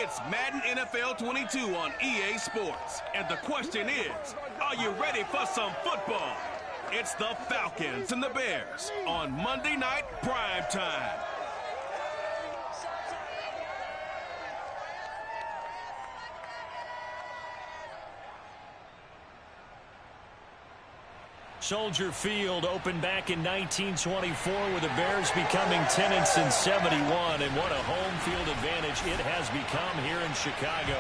It's Madden NFL 22 on EA Sports. And the question is, are you ready for some football? It's the Falcons and the Bears on Monday Night Prime Time. Soldier Field opened back in 1924 with the Bears becoming 10-71, and what a home field advantage it has become here in Chicago.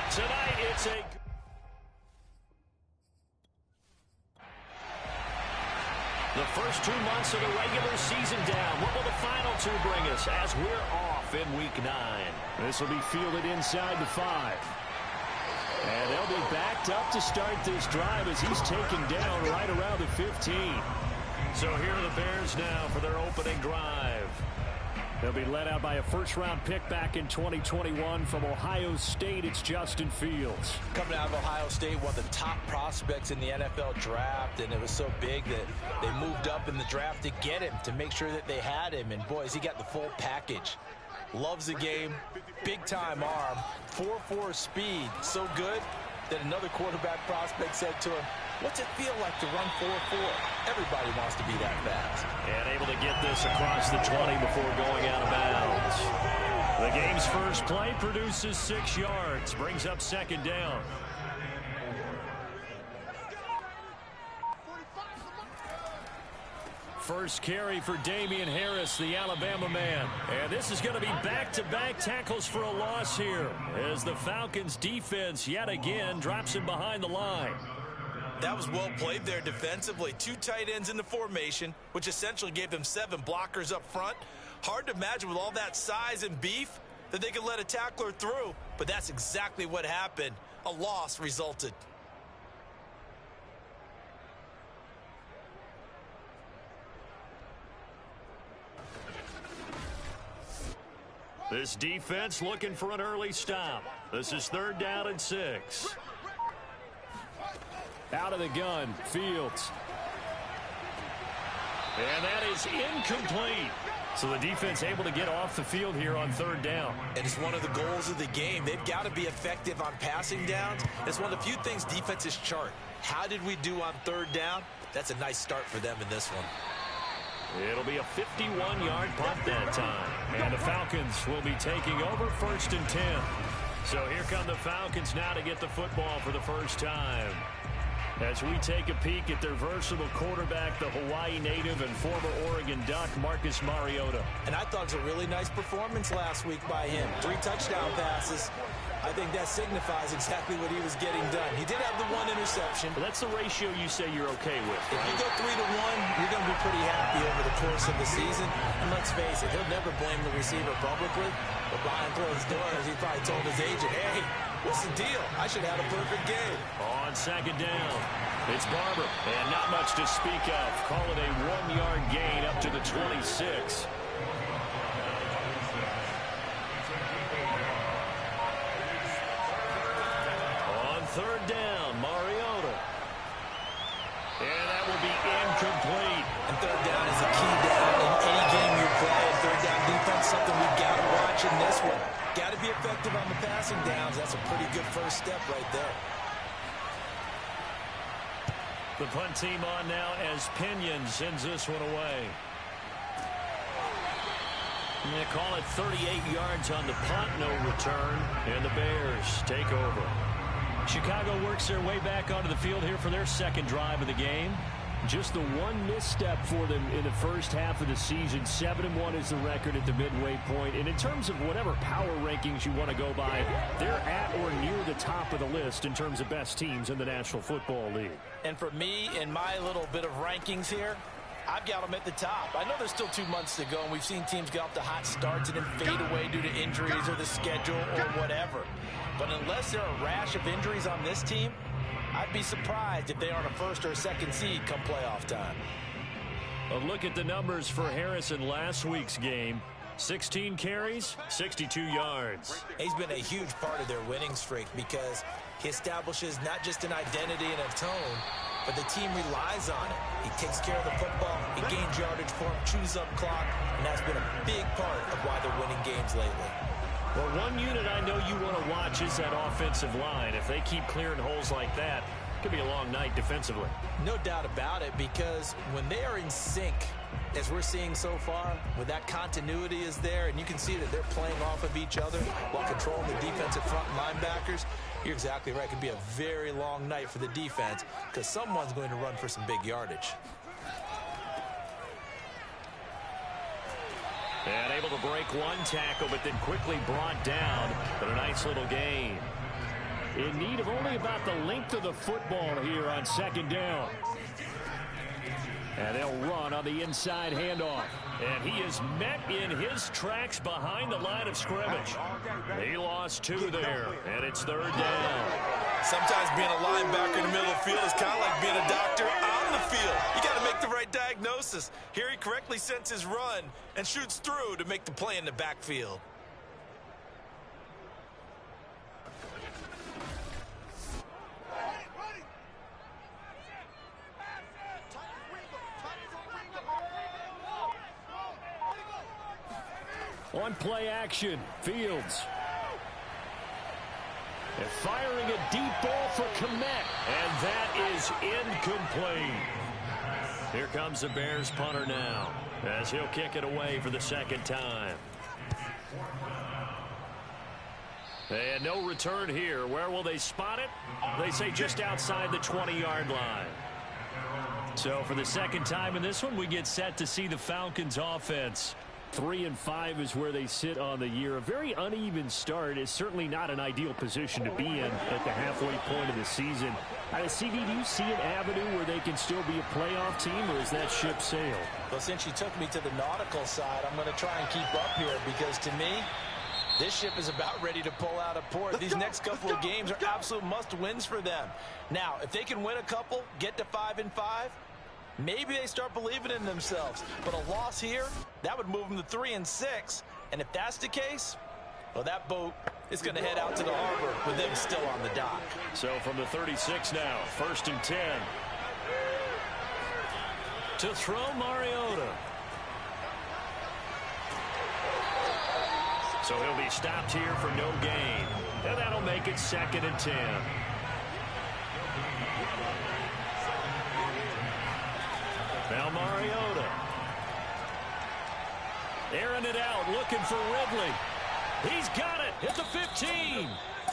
Tonight it's the first 2 months of the regular season down. What will the final two bring us as we're off in Week 9? This will be fielded inside the 5. And they'll be backed up to start this drive as he's taken down right around the 15. So here are the Bears now for their opening drive. They'll be led out by a first-round pick back in 2021 from Ohio State. It's Justin Fields. Coming out of Ohio State, one of the top prospects in the NFL draft, and it was so big that they moved up in the draft to get him, to make sure that they had him. And, boys, he got the full package. Loves the game, big-time arm, 4.4 speed, so good that another quarterback prospect said to him, what's it feel like to run 4.4? Everybody wants to be that fast. And able to get this across the 20 before going out of bounds. The game's first play produces 6 yards, brings up second down. First carry for Damian Harris, the Alabama man. And this is going to be back-to-back tackles for a loss here as the Falcons defense yet again drops him behind the line. That was well played there defensively. 2 tight ends in the formation, which essentially gave them 7 blockers up front. Hard to imagine with all that size and beef that they could let a tackler through, but that's exactly what happened. A loss resulted. This defense looking for an early stop. This is 3rd down and 6. Out of the gun, Fields. And that is incomplete. So the defense able to get off the field here on 3rd down. And it's one of the goals of the game. They've got to be effective on passing downs. It's one of the few things defenses chart. How did we do on 3rd down? That's a nice start for them in this one. It'll be a 51-yard punt that time. And the Falcons will be taking over 1st and 10. So here come the Falcons now to get the football for the first time. As we take a peek at their versatile quarterback, the Hawaii native and former Oregon Duck, Marcus Mariota. And I thought it was a really nice performance last week by him. 3 touchdown passes. I think that signifies exactly what he was getting done. He did have the 1 interception. But that's the ratio you say you're okay with, right? If you go 3 to 1, you're going to be pretty happy over the course of the season. And let's face it, he'll never blame the receiver publicly. But behind closed doors, he probably told his agent, hey, what's the deal? I should have a perfect game. On 2nd down, it's Barber. And not much to speak of. Call it a 1-yard gain up to the 26. On 3rd down, Mariota. And that will be incomplete. And 3rd down is a key down in any game you play. 3rd down defense, something we've got to watch in this one. Got to be effective on the passing downs. That's a pretty good first step right there. The punt team on now as Pinion sends this one away. And they call it 38 yards on the punt, no return, and the Bears take over. Chicago works their way back onto the field here for their 2nd drive of the game. Just the 1 misstep for them in the first half of the season. 7-1 is the record at the midway point. And in terms of whatever power rankings you want to go by, they're at or near the top of the list in terms of best teams in the National Football League. And for me, in my little bit of rankings here, I've got them at the top. I know there's still 2 months to go, and we've seen teams get off to hot starts and then fade away due to injuries or the schedule or whatever. But unless there are a rash of injuries on this team, I'd be surprised if they aren't a 1st or a 2nd seed come playoff time. A look at the numbers for Harris in last week's game. 16 carries, 62 yards. He's been a huge part of their winning streak because he establishes not just an identity and a tone, but the team relies on it. He takes care of the football, he gains yardage for him, chews up clock, and that's been a big part of why they're winning games lately. Well, one unit I know you want to watch is that offensive line. If they keep clearing holes like that, it could be a long night defensively. No doubt about it, because when they are in sync, as we're seeing so far, when that continuity is there, and you can see that they're playing off of each other while controlling the defensive front linebackers, you're exactly right. It could be a very long night for the defense because someone's going to run for some big yardage. And able to break one tackle, but then quickly brought down. But a nice little gain. In need of only about the length of the football here on second down. And they'll run on the inside handoff. And he is met in his tracks behind the line of scrimmage. He lost 2 there, and it's third down. Sometimes being a linebacker in the middle of the field is kind of like being a doctor on the field. You got to make the right diagnosis. Here he correctly sends his run and shoots through to make the play in the backfield. On play action, Fields. And firing a deep ball for Kmet. And that is incomplete. Here comes the Bears punter now, as he'll kick it away for the second time. And no return here. Where will they spot it? They say just outside the 20-yard line. So for the second time in this one, we get set to see the Falcons offense. 3-5 is where they sit on the year. A very uneven start is certainly not an ideal position to be in at the halfway point of the season. CD, do you see an avenue where they can still be a playoff team, or is that ship sailed? Well, since you took me to the nautical side, I'm going to try and keep up here, because to me, this ship is about ready to pull out of port. These next couple of games are absolute must-wins for them. Now, if they can win a couple, get to 5-5, maybe they start believing in themselves. But a loss here, that would move them to 3-6. And if that's the case, well, that boat is going to head out to the harbor with them still on the dock. So from the 36 now, 1st and 10. To throw Mariota. So he'll be stopped here for no gain. And that'll make it 2nd and 10. Now Mariota. Airing it out, looking for Ridley. He's got it at the 15.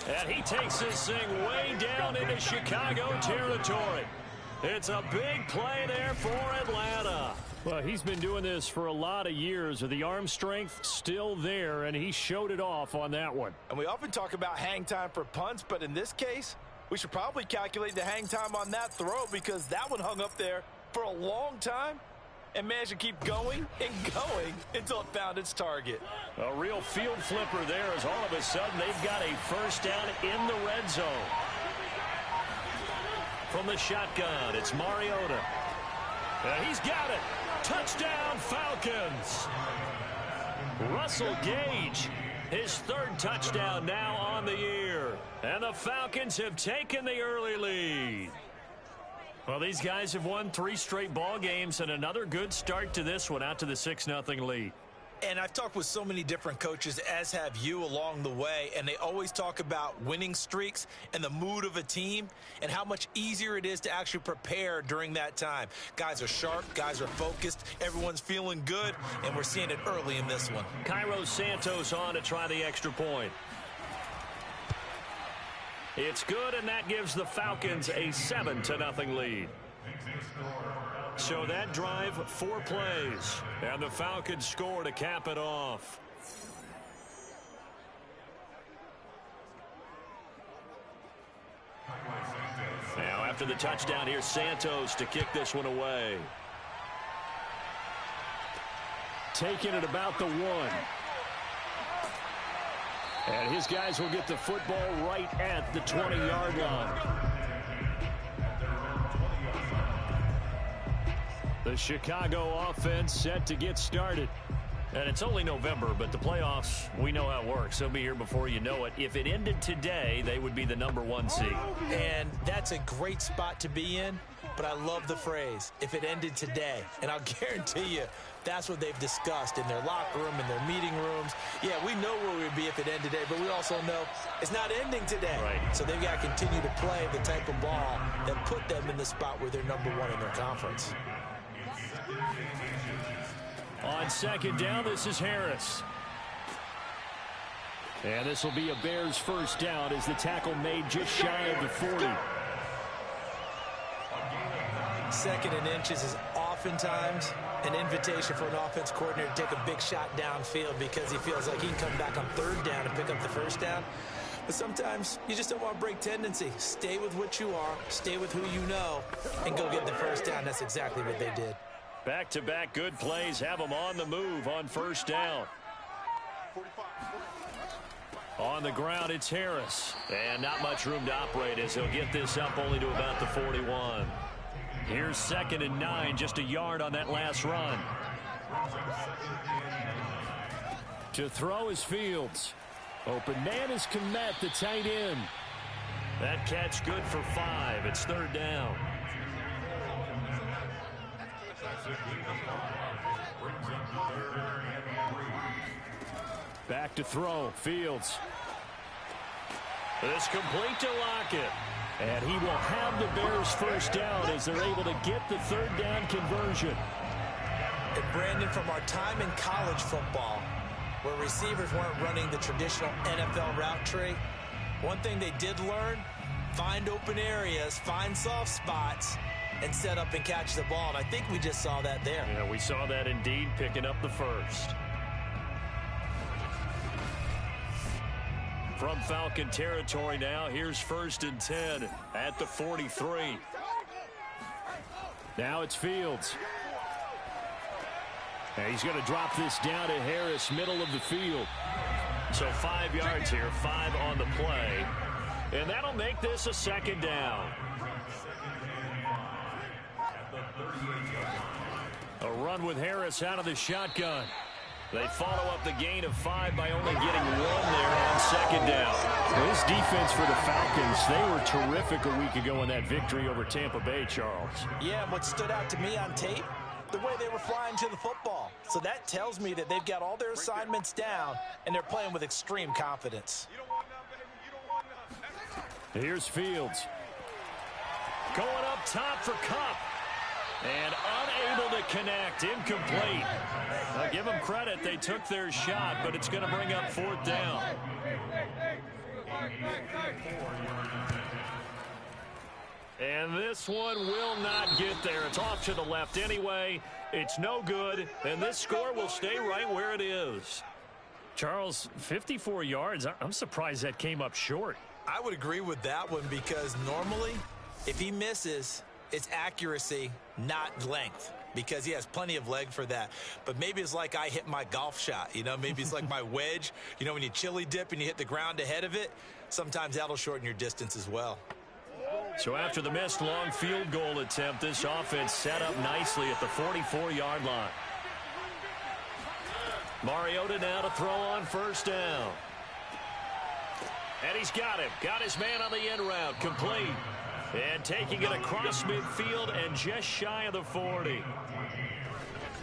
And he takes this thing way down into Chicago territory. It's a big play there for Atlanta. Well, he's been doing this for a lot of years with the arm strength still there, and he showed it off on that one. And we often talk about hang time for punts, but in this case, we should probably calculate the hang time on that throw, because that one hung up there for a long time and managed to keep going and going until it found its target. A real field flipper there, as all of a sudden they've got a first down in the red zone. From the shotgun, it's Mariota. And he's got it. Touchdown, Falcons. Russell Gage, his 3rd touchdown now on the year. And the Falcons have taken the early lead. Well, these guys have won 3 straight ball games, and another good start to this one, out to the 6-0 lead. And I've talked with so many different coaches, as have you, along the way, and they always talk about winning streaks and the mood of a team and how much easier it is to actually prepare during that time. Guys are sharp, guys are focused, everyone's feeling good, and we're seeing it early in this one. Cairo Santos on to try the extra point. It's good, and that gives the Falcons a 7-0 lead. So that drive, 4 plays, and the Falcons score to cap it off. Now after the touchdown, here's Santos to kick this one away. Taking it about the 1. And his guys will get the football right at the 20-yard line. The Chicago offense set to get started. And it's only November, but the playoffs, we know how it works. They'll be here before you know it. If it ended today, they would be the #1 seed. And that's a great spot to be in. but I love the phrase, if it ended today. And I'll guarantee you, that's what they've discussed in their locker room, in their meeting rooms. Yeah, we know where we'd be if it ended today, but we also know it's not ending today. Right. So they've got to continue to play the type of ball that put them in the spot where they're number one in their conference. On second down, this is Harris. And this will be a Bears first down as the tackle made just shy of the 40. Second and inches is oftentimes an invitation for an offense coordinator to take a big shot downfield because he feels like he can come back on third down and pick up the first down. But sometimes you just don't want to break tendency. Stay with what you are, stay with who you know, and go get the first down. That's exactly what they did. Back-to-back good plays have them on the move on first down. On the ground, it's Harris. And not much room to operate as he'll get this up only to about the 41. Here's 2nd and 9, just a yard on that last run. To throw is Fields. Open man is Kmet, the tight end. That catch good for 5. It's 3rd down. Back to throw. Fields. This complete to Lockett. And he will have the Bears first down as they're able to get the 3rd down conversion. And Brandon, from our time in college football, where receivers weren't running the traditional NFL route tree, one thing they did learn, find open areas, find soft spots, and set up and catch the ball. And I think we just saw that there. Yeah, we saw that indeed, picking up the first. From Falcon territory now, here's 1st and 10 at the 43. Now it's Fields. And he's going to drop this down to Harris, middle of the field. So 5 yards here, 5 on the play. And that'll make this a 2nd down. A run with Harris out of the shotgun. They follow up the gain of 5 by only getting 1 there on 2nd down. Well, this defense for the Falcons, they were terrific a week ago in that victory over Tampa Bay, Charles. Yeah, and what stood out to me on tape, the way they were flying to the football. So that tells me that they've got all their assignments down, and they're playing with extreme confidence. Here's Fields. Going up top for Kupp. And unable to connect, incomplete. Now give them credit, they took their shot, but it's going to bring up 4th down. And this one will not get there. It's off to the left anyway. It's no good, and this score will stay right where it is. Charles, 54 yards. I'm surprised that came up short. I would agree with that one because normally, if he misses, it's accuracy, not length, because he has plenty of leg for that. But maybe it's like I hit my golf shot, you know? Maybe it's like my wedge. You know, when you chili dip and you hit the ground ahead of it, sometimes that'll shorten your distance as well. So after the missed long field goal attempt, this offense set up nicely at the 44-yard line. Mariota now to throw on 1st down. And he's got him. Got his man on the end route. Complete. And taking it across midfield and just shy of the 40.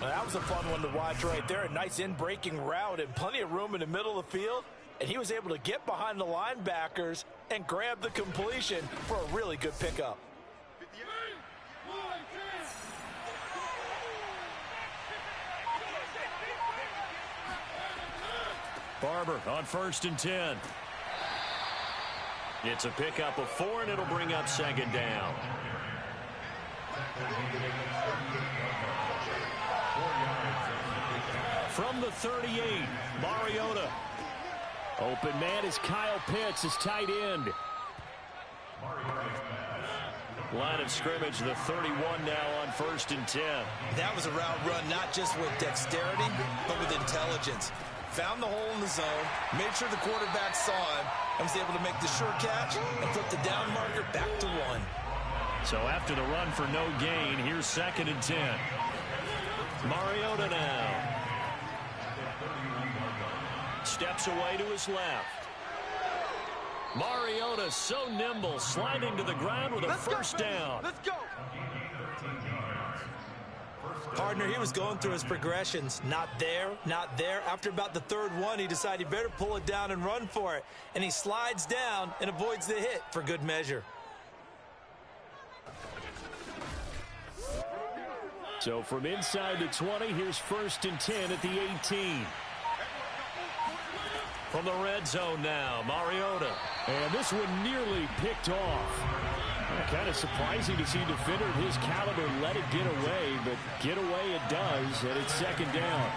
Well, that was a fun one to watch right there. A nice in-breaking route and plenty of room in the middle of the field. And he was able to get behind the linebackers and grab the completion for a really good pickup. Barber on 1st and 10. It's a pickup of 4, and it'll bring up 2nd down. From the 38, Mariota. Open man is Kyle Pitts, his tight end. Line of scrimmage, the 31 now on 1st and 10. That was a route run not just with dexterity, but with intelligence. Found the hole in the zone, made sure the quarterback saw him, and was able to make the sure catch and flip the down marker back to 1. So after the run for no gain, here's 2nd and 10. Mariota now. Steps away to his left. Mariota so nimble, sliding to the ground with a first down. Let's go. Partner, he was going through his progressions. Not there, not there. After about the third one, he decided he better pull it down and run for it. And he slides down and avoids the hit for good measure. So from inside the 20, here's 1st and 10 at the 18. From the red zone now, Mariota. And this one nearly picked off. Kind of surprising to see a defender of his caliber let it get away, but get away it does, and it's 2nd down.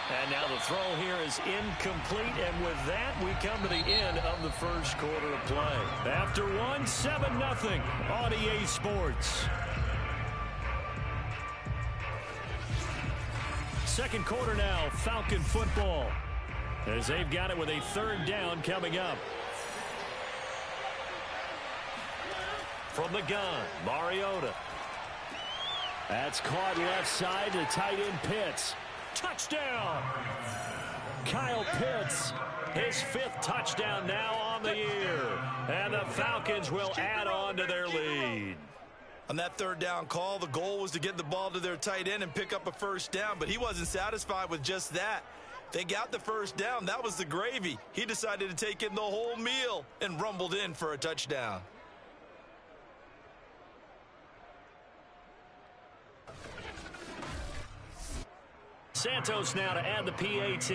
And now the throw here is incomplete, and with that, we come to the end of the first quarter of play. After one, 7-0 on EA Sports. Second quarter now, Falcon football, as they've got it with a 3rd down coming up. From the gun, Mariota. That's caught left side to tight end Pitts. Touchdown! Kyle Pitts, his 5th touchdown now on the year. And the Falcons will add on to their lead. On that 3rd down call, the goal was to get the ball to their tight end and pick up a 1st down, but he wasn't satisfied with just that. They got the 1st down. That was the gravy. He decided to take in the whole meal and rumbled in for a touchdown. Santos now to add the PAT.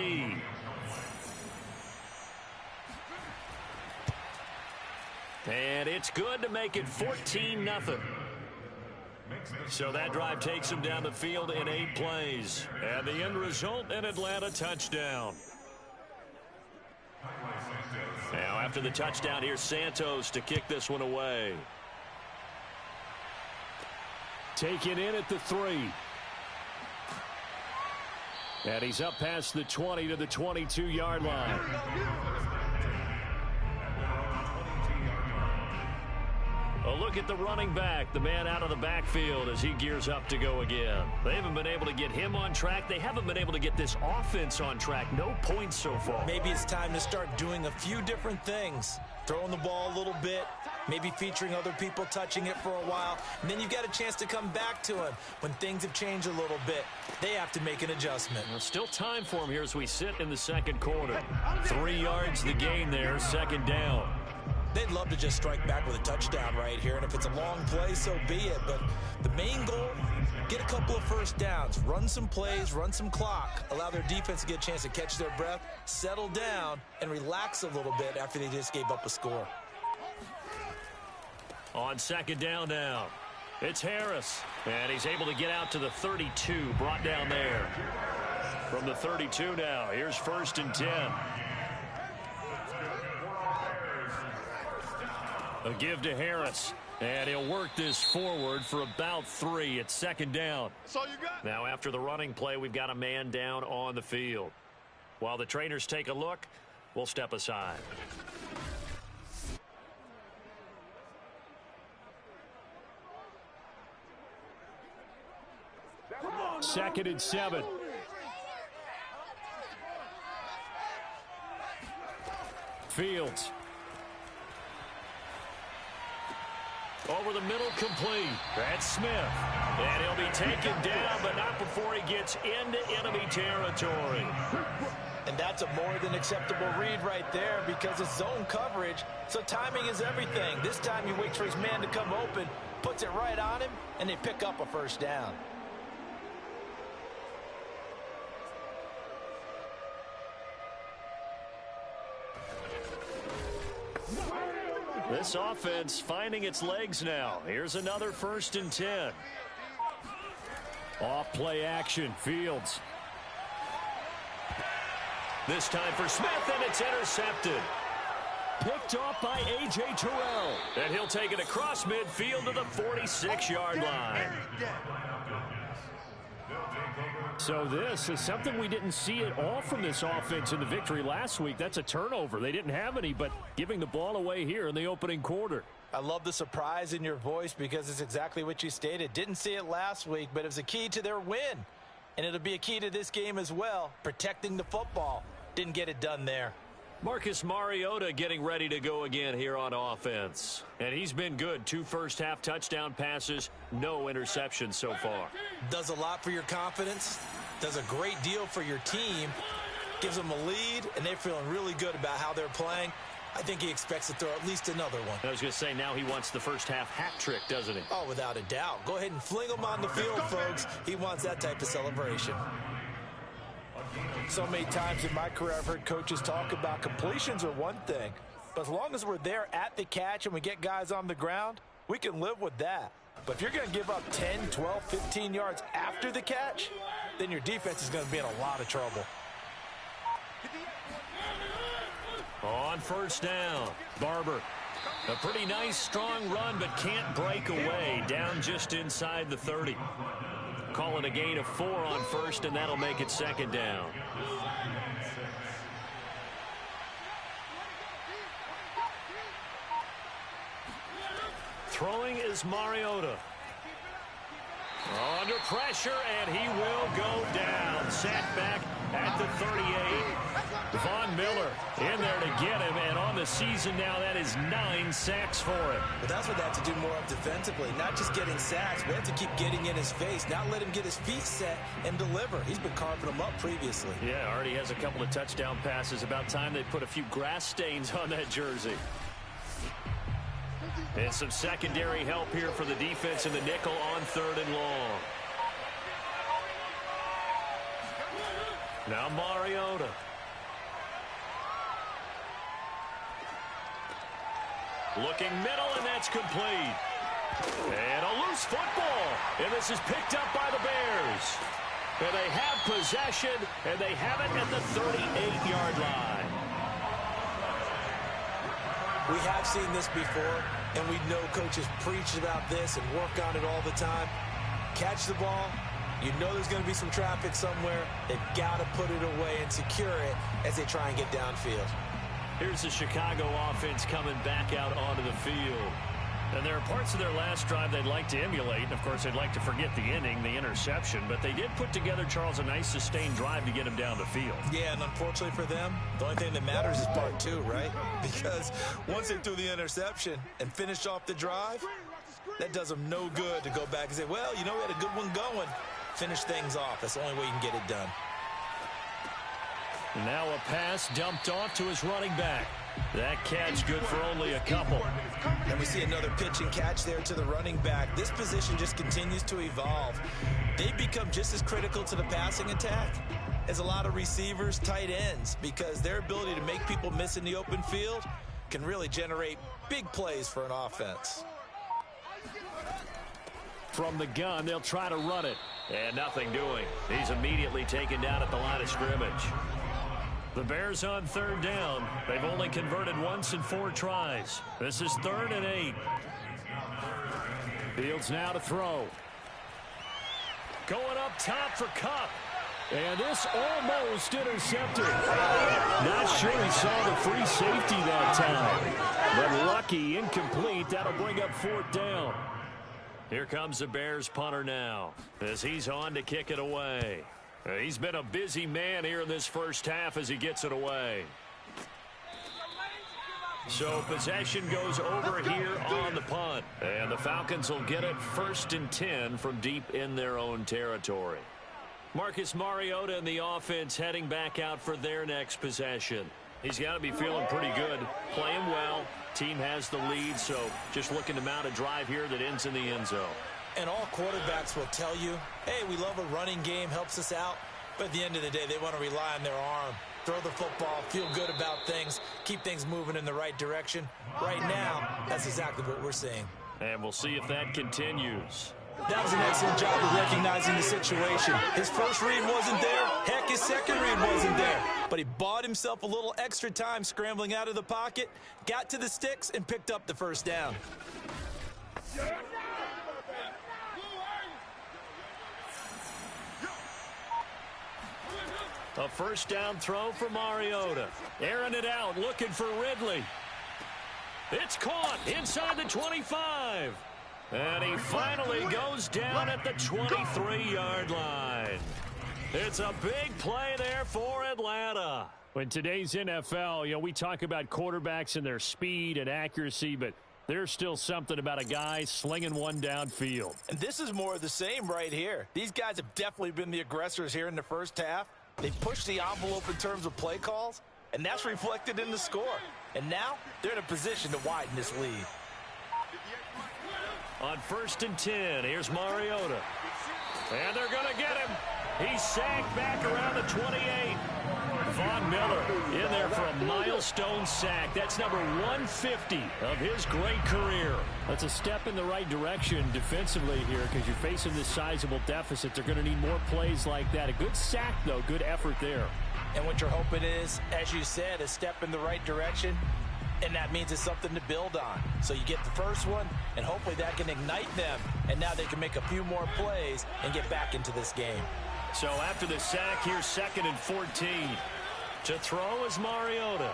And it's good to make it 14-0. So that drive takes him down the field in 8 plays. And the end result, an Atlanta touchdown. Now after the touchdown, here's Santos to kick this one away. Taken in at the 3. And he's up past the 20 to the 22-yard line. A look at the running back, the man out of the backfield as he gears up to go again. They haven't been able to get him on track. They haven't been able to get this offense on track. No points so far. Maybe it's time to start doing a few different things. Throwing the ball a little bit, maybe featuring other people touching it for a while, and then you've got a chance to come back to him when things have changed a little bit. They have to make an adjustment. Well, still time for him here as we sit in the second quarter. 3 yards the gain there, 2nd down. They'd love to just strike back with a touchdown right here, and if it's a long play, so be it. But the main goal, get a couple of 1st downs, run some plays, run some clock, allow their defense to get a chance to catch their breath, settle down, and relax a little bit after they just gave up a score. On 2nd down now, it's Harris. And he's able to get out to the 32, brought down there. From the 32 now, here's 1st and 10. A give to Harris. And he'll work this forward for about 3. It's 2nd down. That's all you got. Now after the running play, we've got a man down on the field. While the trainers take a look, we'll step aside. 2nd and 7. Fields. Over the middle, complete. That's Smith. And he'll be taken down, but not before he gets into enemy territory. And that's a more than acceptable read right there because it's zone coverage, so timing is everything. This time he waits for his man to come open, puts it right on him, and they pick up a 1st down. This offense finding its legs now. Here's another 1st and 10. Off play action, Fields. This time for Smith, and it's intercepted. Picked off by A.J. Terrell. And he'll take it across midfield to the 46-yard line. So this is something we didn't see at all from this offense in the victory last week. That's a turnover. They didn't have any, but giving the ball away here in the opening quarter. I love the surprise in your voice because it's exactly what you stated. Didn't see it last week, but it was a key to their win. And it'll be a key to this game as well, protecting the football. Didn't get it done there. Marcus Mariota getting ready to go again here on offense. And he's been good. 2 first-half touchdown passes, no interceptions so far. Does a lot for your confidence. Does a great deal for your team. Gives them a lead, and they're feeling really good about how they're playing. I think he expects to throw at least another one. I was going to say, now he wants the first-half hat trick, doesn't he? Oh, without a doubt. Go ahead and fling him on the field, folks. He wants that type of celebration. So many times in my career, I've heard coaches talk about completions are one thing. But as long as we're there at the catch and we get guys on the ground, we can live with that. But if you're going to give up 10, 12, 15 yards after the catch, then your defense is going to be in a lot of trouble. On first down, Barber. A pretty nice, strong run, but can't break away. Down just inside the 30. Call it a gain of 4 on first, and that'll make it second down. Throwing is Mariota. Under pressure, and he will go down. Sacked back at the 38. Von Miller in there to get him, and on the season now, that is 9 sacks for him. But that's what they have to do more of defensively, not just getting sacks. We have to keep getting in his face, not let him get his feet set and deliver. He's been carving them up previously. Yeah, already has a couple of touchdown passes. About time they put a few grass stains on that jersey. And some secondary help here for the defense in the nickel on 3rd and long. Now Mariota. Looking middle, and that's complete. And a loose football. And this is picked up by the Bears. And they have possession, and they have it at the 38-yard line. We have seen this before, and we know coaches preach about this and work on it all the time. Catch the ball. You know there's going to be some traffic somewhere. They've got to put it away and secure it as they try and get downfield. Here's the Chicago offense coming back out onto the field. And there are parts of their last drive they'd like to emulate. And, of course, they'd like to forget the inning, the interception. But they did put together, Charles, a nice sustained drive to get him down the field. Yeah, and unfortunately for them, the only thing that matters is part 2, right? Because once they threw the interception and finished off the drive, that does them no good to go back and say, well, you know, we had a good one going. Finish things off. That's the only way you can get it done. Now a pass dumped off to his running back. That catch good for only a couple. And we see another pitch and catch there to the running back. This position just continues to evolve. They become just as critical to the passing attack as a lot of receivers, tight ends, because their ability to make people miss in the open field can really generate big plays for an offense. From the gun, they'll try to run it. And nothing doing. He's immediately taken down at the line of scrimmage. The Bears on 3rd down. They've only converted once in 4 tries. This is 3rd and 8. Fields now to throw. Going up top for Kupp. And this almost intercepted. Not sure he saw the free safety that time. But lucky, incomplete. That'll bring up 4th down. Here comes the Bears punter now as he's on to kick it away. He's been a busy man here in this first half as he gets it away. So possession goes over here on the punt. And the Falcons will get it 1st and 10 from deep in their own territory. Marcus Mariota and the offense heading back out for their next possession. He's got to be feeling pretty good, playing well. Team has the lead, so just looking to mount a drive here that ends in the end zone. And all quarterbacks will tell you, hey, we love a running game, helps us out. But at the end of the day, they want to rely on their arm. Throw the football, feel good about things, keep things moving in the right direction. Right now, that's exactly what we're seeing. And we'll see if that continues. That was an excellent job of recognizing the situation. His first read wasn't there. Heck, his second read wasn't there. But he bought himself a little extra time scrambling out of the pocket, got to the sticks, and picked up the 1st down. A 1st down throw for Mariota. Airing it out, looking for Ridley. It's caught inside the 25. And he finally goes down at the 23-yard line. It's a big play there for Atlanta. In today's NFL, we talk about quarterbacks and their speed and accuracy, but there's still something about a guy slinging one downfield. And this is more of the same right here. These guys have definitely been the aggressors here in the first half. They pushed the envelope in terms of play calls, and that's reflected in the score. And now they're in a position to widen this lead. On 1st and 10, here's Mariota. And they're going to get him. He's sacked back around the 28. Von Miller in there for a milestone sack. That's number 150 of his great career. That's a step in the right direction defensively here because you're facing this sizable deficit. They're going to need more plays like that. A good sack, though. Good effort there. And what you're hoping is, as you said, a step in the right direction. And that means it's something to build on. So you get the first one, and hopefully that can ignite them. And now they can make a few more plays and get back into this game. So after the sack, here's 2nd and 14. To throw is Mariota.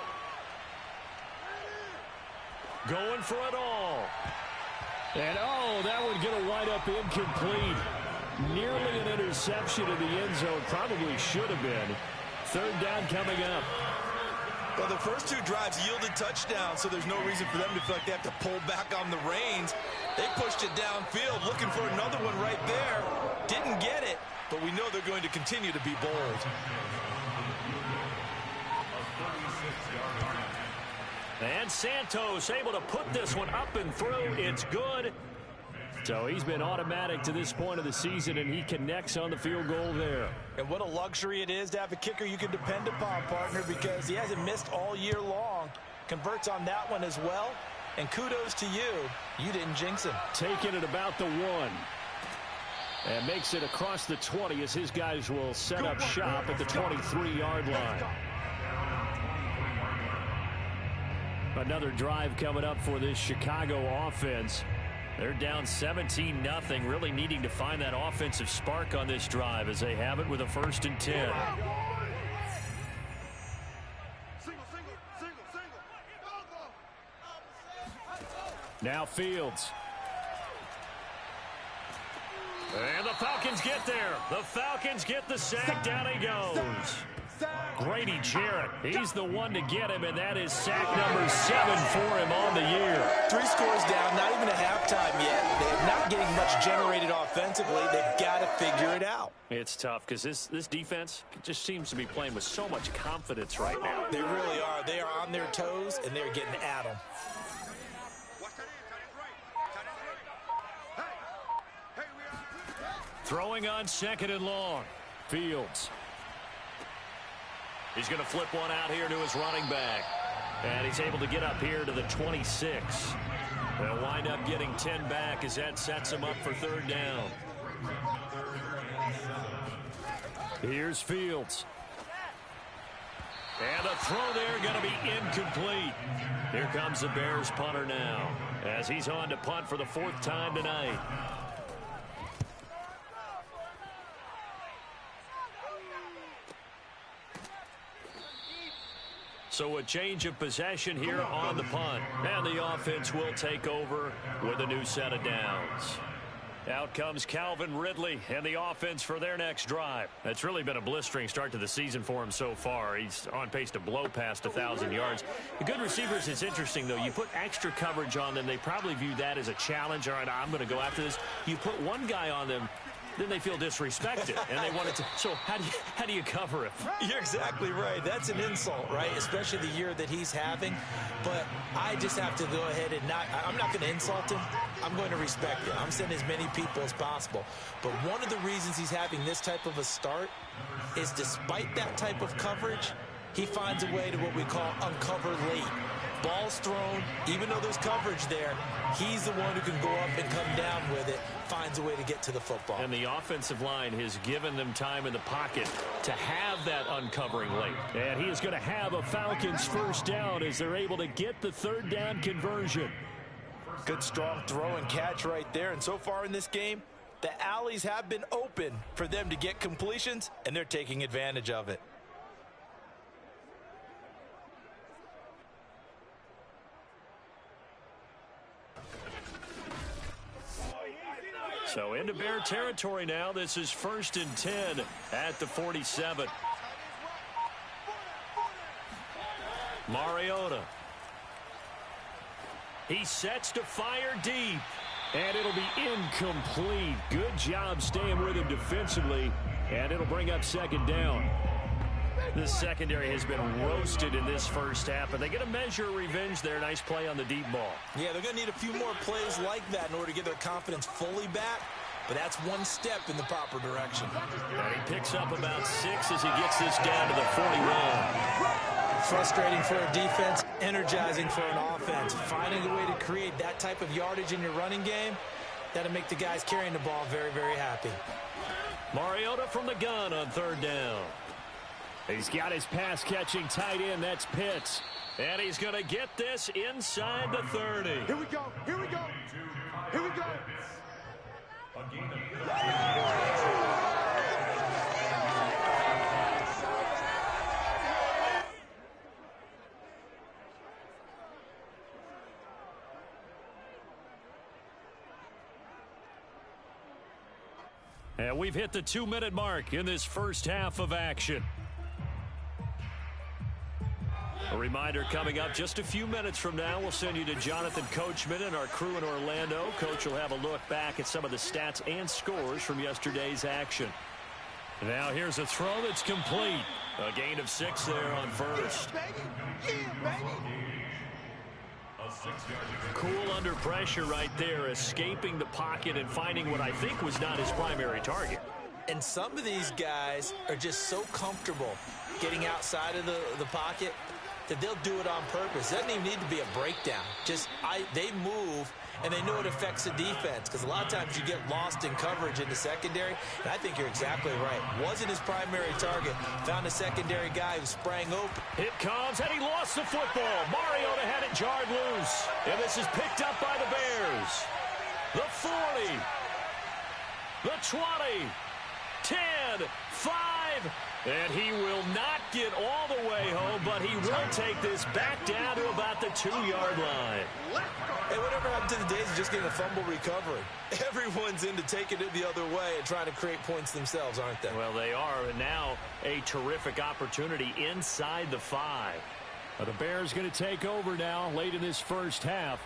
Going for it all. And, that would get a wind-up incomplete. Nearly an interception in the end zone. Probably should have been. 3rd down coming up. Well, the first 2 drives yielded touchdowns, so there's no reason for them to feel like they have to pull back on the reins. They pushed it downfield, looking for another one right there. Didn't get it, but we know they're going to continue to be bold. And Santos able to put this one up and through. It's good. So he's been automatic to this point of the season, and he connects on the field goal there. And what a luxury it is to have a kicker you can depend upon, partner, because he hasn't missed all year long. Converts on that one as well. And kudos to you. You didn't jinx him. Taking it about the 1. And makes it across the 20 as his guys will set up shop at the 23-yard line. Another drive coming up for this Chicago offense. They're down 17-0, really needing to find that offensive spark on this drive as they have it with a 1st and 10. Now Fields. And the Falcons get there. The Falcons get the sack. Down he goes. Grady Jarrett, he's the one to get him, and that is sack number 7 for him on the year. 3 scores down, not even a halftime yet. They're not getting much generated offensively. They've got to figure it out. It's tough because this defense just seems to be playing with so much confidence right now. They really are. They are on their toes, and they're getting at them. Throwing on 2nd and long. Fields. He's going to flip one out here to his running back. And he's able to get up here to the 26. They'll wind up getting 10 back as that sets him up for 3rd down. Here's Fields. And the throw there going to be incomplete. Here comes the Bears punter now as he's on to punt for the 4th time tonight. So a change of possession here on the punt. And the offense will take over with a new set of downs. Out comes Calvin Ridley and the offense for their next drive. That's really been a blistering start to the season for him so far. He's on pace to blow past 1,000 yards. The good receivers, it's interesting, though. You put extra coverage on them, they probably view that as a challenge. All right, I'm going to go after this. You put one guy on them, then they feel disrespected, and they want to. So how do you cover it? You're exactly right. That's an insult, right? Especially the year that he's having. But I just have to go ahead and I'm not going to insult him. I'm going to respect him. I'm sending as many people as possible. But one of the reasons he's having this type of a start is despite that type of coverage, he finds a way to what we call uncover late. Ball's thrown, even though there's coverage there, he's the one who can go up and come down with it, finds a way to get to the football. And the offensive line has given them time in the pocket to have that uncovering late. And he is going to have a Falcons 1st down as they're able to get the 3rd down conversion. Good strong throw and catch right there. And so far in this game, the alleys have been open for them to get completions, and they're taking advantage of it. So into Bear territory now. This is 1st and 10 at the 47. Mariota. He sets to fire deep. And it'll be incomplete. Good job staying with him defensively. And it'll bring up second down. The secondary has been roasted in this first half, but they get a measure of revenge there. Nice play on the deep ball. Yeah, they're going to need a few more plays like that in order to get their confidence fully back. But that's one step in the proper direction. And he picks up about 6 as he gets this down to the 41. Frustrating for a defense, energizing for an offense. Finding a way to create that type of yardage in your running game, that'll make the guys carrying the ball very, very happy. Mariota from the gun on third down. He's got his pass-catching tight end. That's Pitts. And he's going to get this inside the 30. Here we go. Here we go. Here we go. And we've hit the 2-minute mark in this first half of action. A reminder coming up just a few minutes from now, we'll send you to Jonathan Coachman and our crew in Orlando. Coach will have a look back at some of the stats and scores from yesterday's action. Now here's a throw that's complete. A gain of 6 there on first. Cool under pressure right there, escaping the pocket and finding what I think was not his primary target. And some of these guys are just so comfortable getting outside of the pocket that they'll do it on purpose. It doesn't even need to be a breakdown. They move, and they know it affects the defense, because a lot of times you get lost in coverage in the secondary, and I think you're exactly right. Wasn't his primary target. Found a secondary guy who sprang open. It comes, and he lost the football. Mariota had it jarred loose, and this is picked up by the Bears. The 40, the 20, 10, 5, and he will not get all the way home, but he will take this back down to about the 2-yard line. Hey, whatever happened to the days of just getting a fumble recovery? Everyone's into taking it the other way and trying to create points themselves, aren't they? Well, they are, and now a terrific opportunity inside the 5. The Bears going to take over now late in this first half.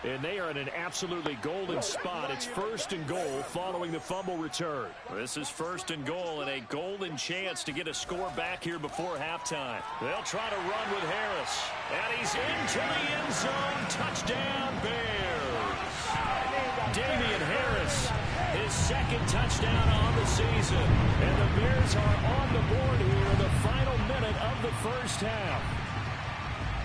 And they are in an absolutely golden spot. It's first and goal following the fumble return. This is first and goal and a golden chance to get a score back here before halftime. They'll try to run with Harris. And he's into the end zone. Touchdown, Bears. Damian Harris, his second touchdown on the season. And the Bears are on the board here in the final minute of the first half.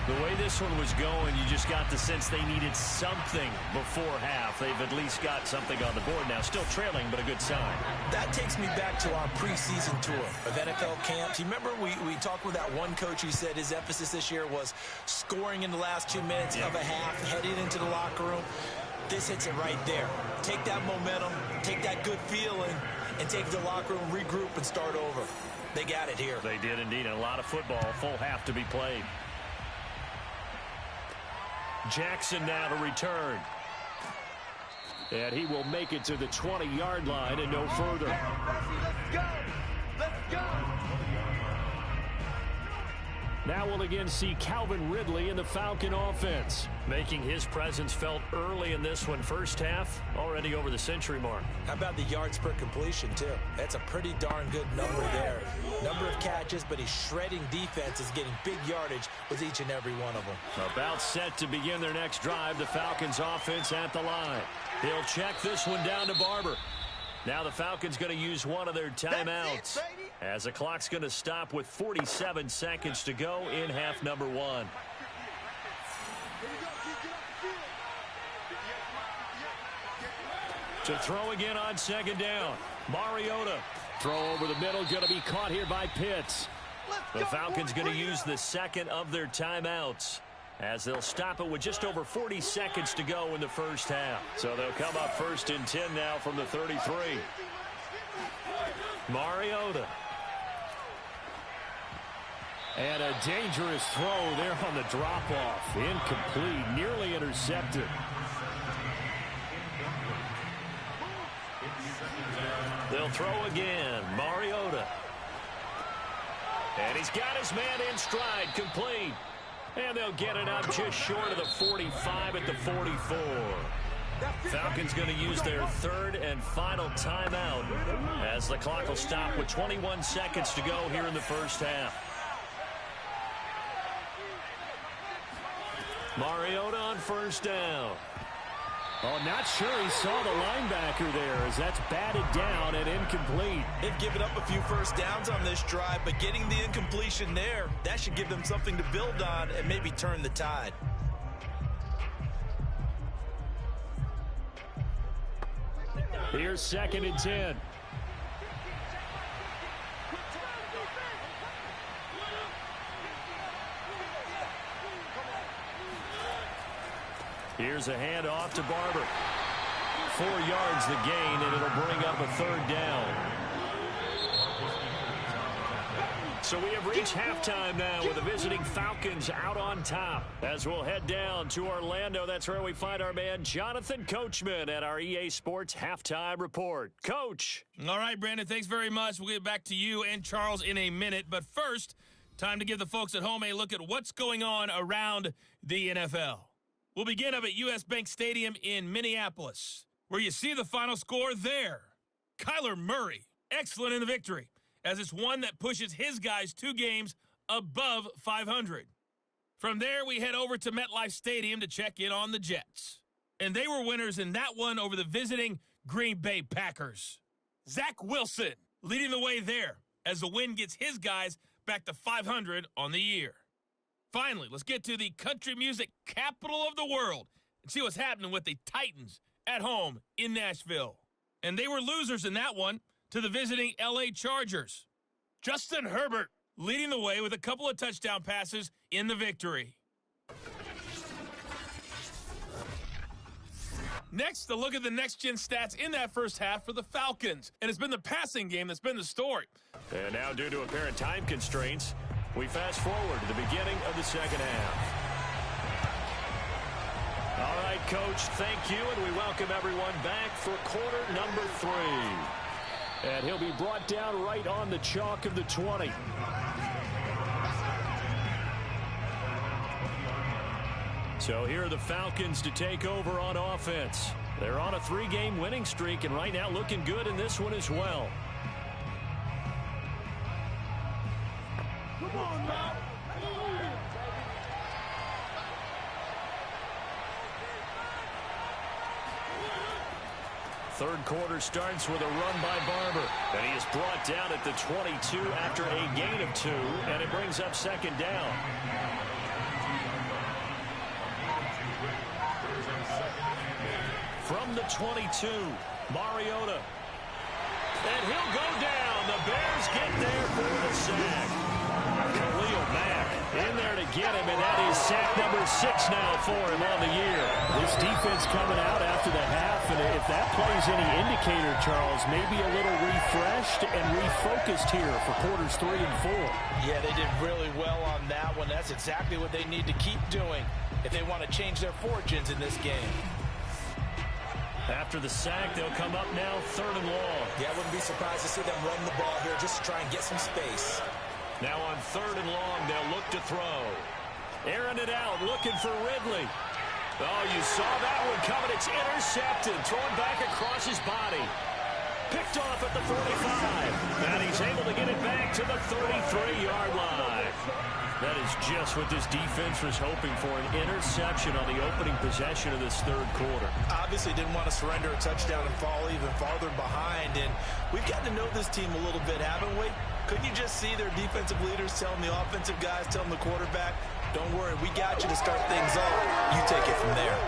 The way this one was going, you just got the sense they needed something before half. They've at least got something on the board now. Still trailing, but a good sign. That takes me back to our preseason tour of NFL camps. You remember we talked with that one coach who said his emphasis this year was scoring in the last 2 minutes of a half, heading into the locker room. This hits it right there. Take that momentum, take that good feeling, and take it to the locker room, regroup, and start over. They got it here. They did indeed. And a lot of football, full half to be played. Jackson now to return. And he will make it to the 20-yard line and no further. Let's go! Let's go! Now we'll again see Calvin Ridley in the Falcon offense. Making his presence felt early in this one. First half, already over the century mark. How about the yards per completion, too? That's a pretty darn good number there. Number of catches, but he's shredding defenses, getting big yardage with each and every one of them. About set to begin their next drive. The Falcons offense at the line. He'll check this one down to Barber. Now the Falcons going to use one of their timeouts, as the clock's going to stop with 47 seconds to go in half number 1. To throw again on second down. Mariota. Throw over the middle, going to be caught here by Pitts. The Falcons going to use the second of their timeouts, as they'll stop it with just over 40 seconds to go in the first half. So they'll come up first and 10 now from the 33. Mariota. And a dangerous throw there on the drop-off. Incomplete, nearly intercepted. They'll throw again. Mariota. And he's got his man in stride, complete. And they'll get it up just short of the 45 at the 44. Falcons going to use their third and final timeout as the clock will stop with 21 seconds to go here in the first half. Mariota on first down. Oh, not sure he saw the linebacker there as that's batted down and incomplete. They've given up a few first downs on this drive, but getting the incompletion there, that should give them something to build on and maybe turn the tide. Here's 2nd and 10. Here's a handoff to Barber. 4 yards the gain, and it'll bring up a 3rd down. So we have reached halftime now with the visiting Falcons out on top. As we'll head down to Orlando, that's where we find our man Jonathan Coachman at our EA Sports Halftime Report. Coach. All right, Brandon, thanks very much. We'll get back to you and Charles in a minute. But first, time to give the folks at home a look at what's going on around the NFL. We'll begin up at U.S. Bank Stadium in Minneapolis, where you see the final score there. Kyler Murray, excellent in the victory, as it's one that pushes his guys 2 games above 500. From there, we head over to MetLife Stadium to check in on the Jets. And they were winners in that one over the visiting Green Bay Packers. Zach Wilson leading the way there as the win gets his guys back to 500 on the year. Finally, let's get to the country music capital of the world and see what's happening with the Titans at home in Nashville. And they were losers in that one to the visiting L.A. Chargers. Justin Herbert leading the way with a couple of touchdown passes in the victory. Next, a look at the next-gen stats in that first half for the Falcons. And it's been the passing game that's been the story. And now, due to apparent time constraints, we fast forward to the beginning of the second half. All right, Coach, thank you, and we welcome everyone back for quarter number 3. And he'll be brought down right on the chalk of the 20. So here are the Falcons to take over on offense. They're on a 3-game winning streak, and right now looking good in this one as well. Come on, man. Third quarter starts with a run by Barber. And he is brought down at the 22 after a gain of 2, and it brings up 2nd down. From the 22, Mariota. And he'll go down. The Bears get there for the sack. Khalil Mack in there to get him, and that is sack number 6 now for him on the year. This defense coming out after the half, and if that plays any indicator, Charles, maybe a little refreshed and refocused here for quarters 3 and 4. Yeah, they did really well on that one. That's exactly what they need to keep doing if they want to change their fortunes in this game. After the sack, they'll come up now 3rd and long. Yeah, I wouldn't be surprised to see them run the ball here just to try and get some space. Now on 3rd and long, they'll look to throw. Airing it out, looking for Ridley. Oh, you saw that one coming. It's intercepted, thrown back across his body. Picked off at the 45. And he's able to get it back to the 33-yard line. That is just what this defense was hoping for, an interception on the opening possession of this 3rd quarter. Obviously didn't want to surrender a touchdown and fall even farther behind. And we've gotten to know this team a little bit, haven't we? Couldn't you just see their defensive leaders telling the offensive guys, telling the quarterback, don't worry, we got you to start things off. You take it from there.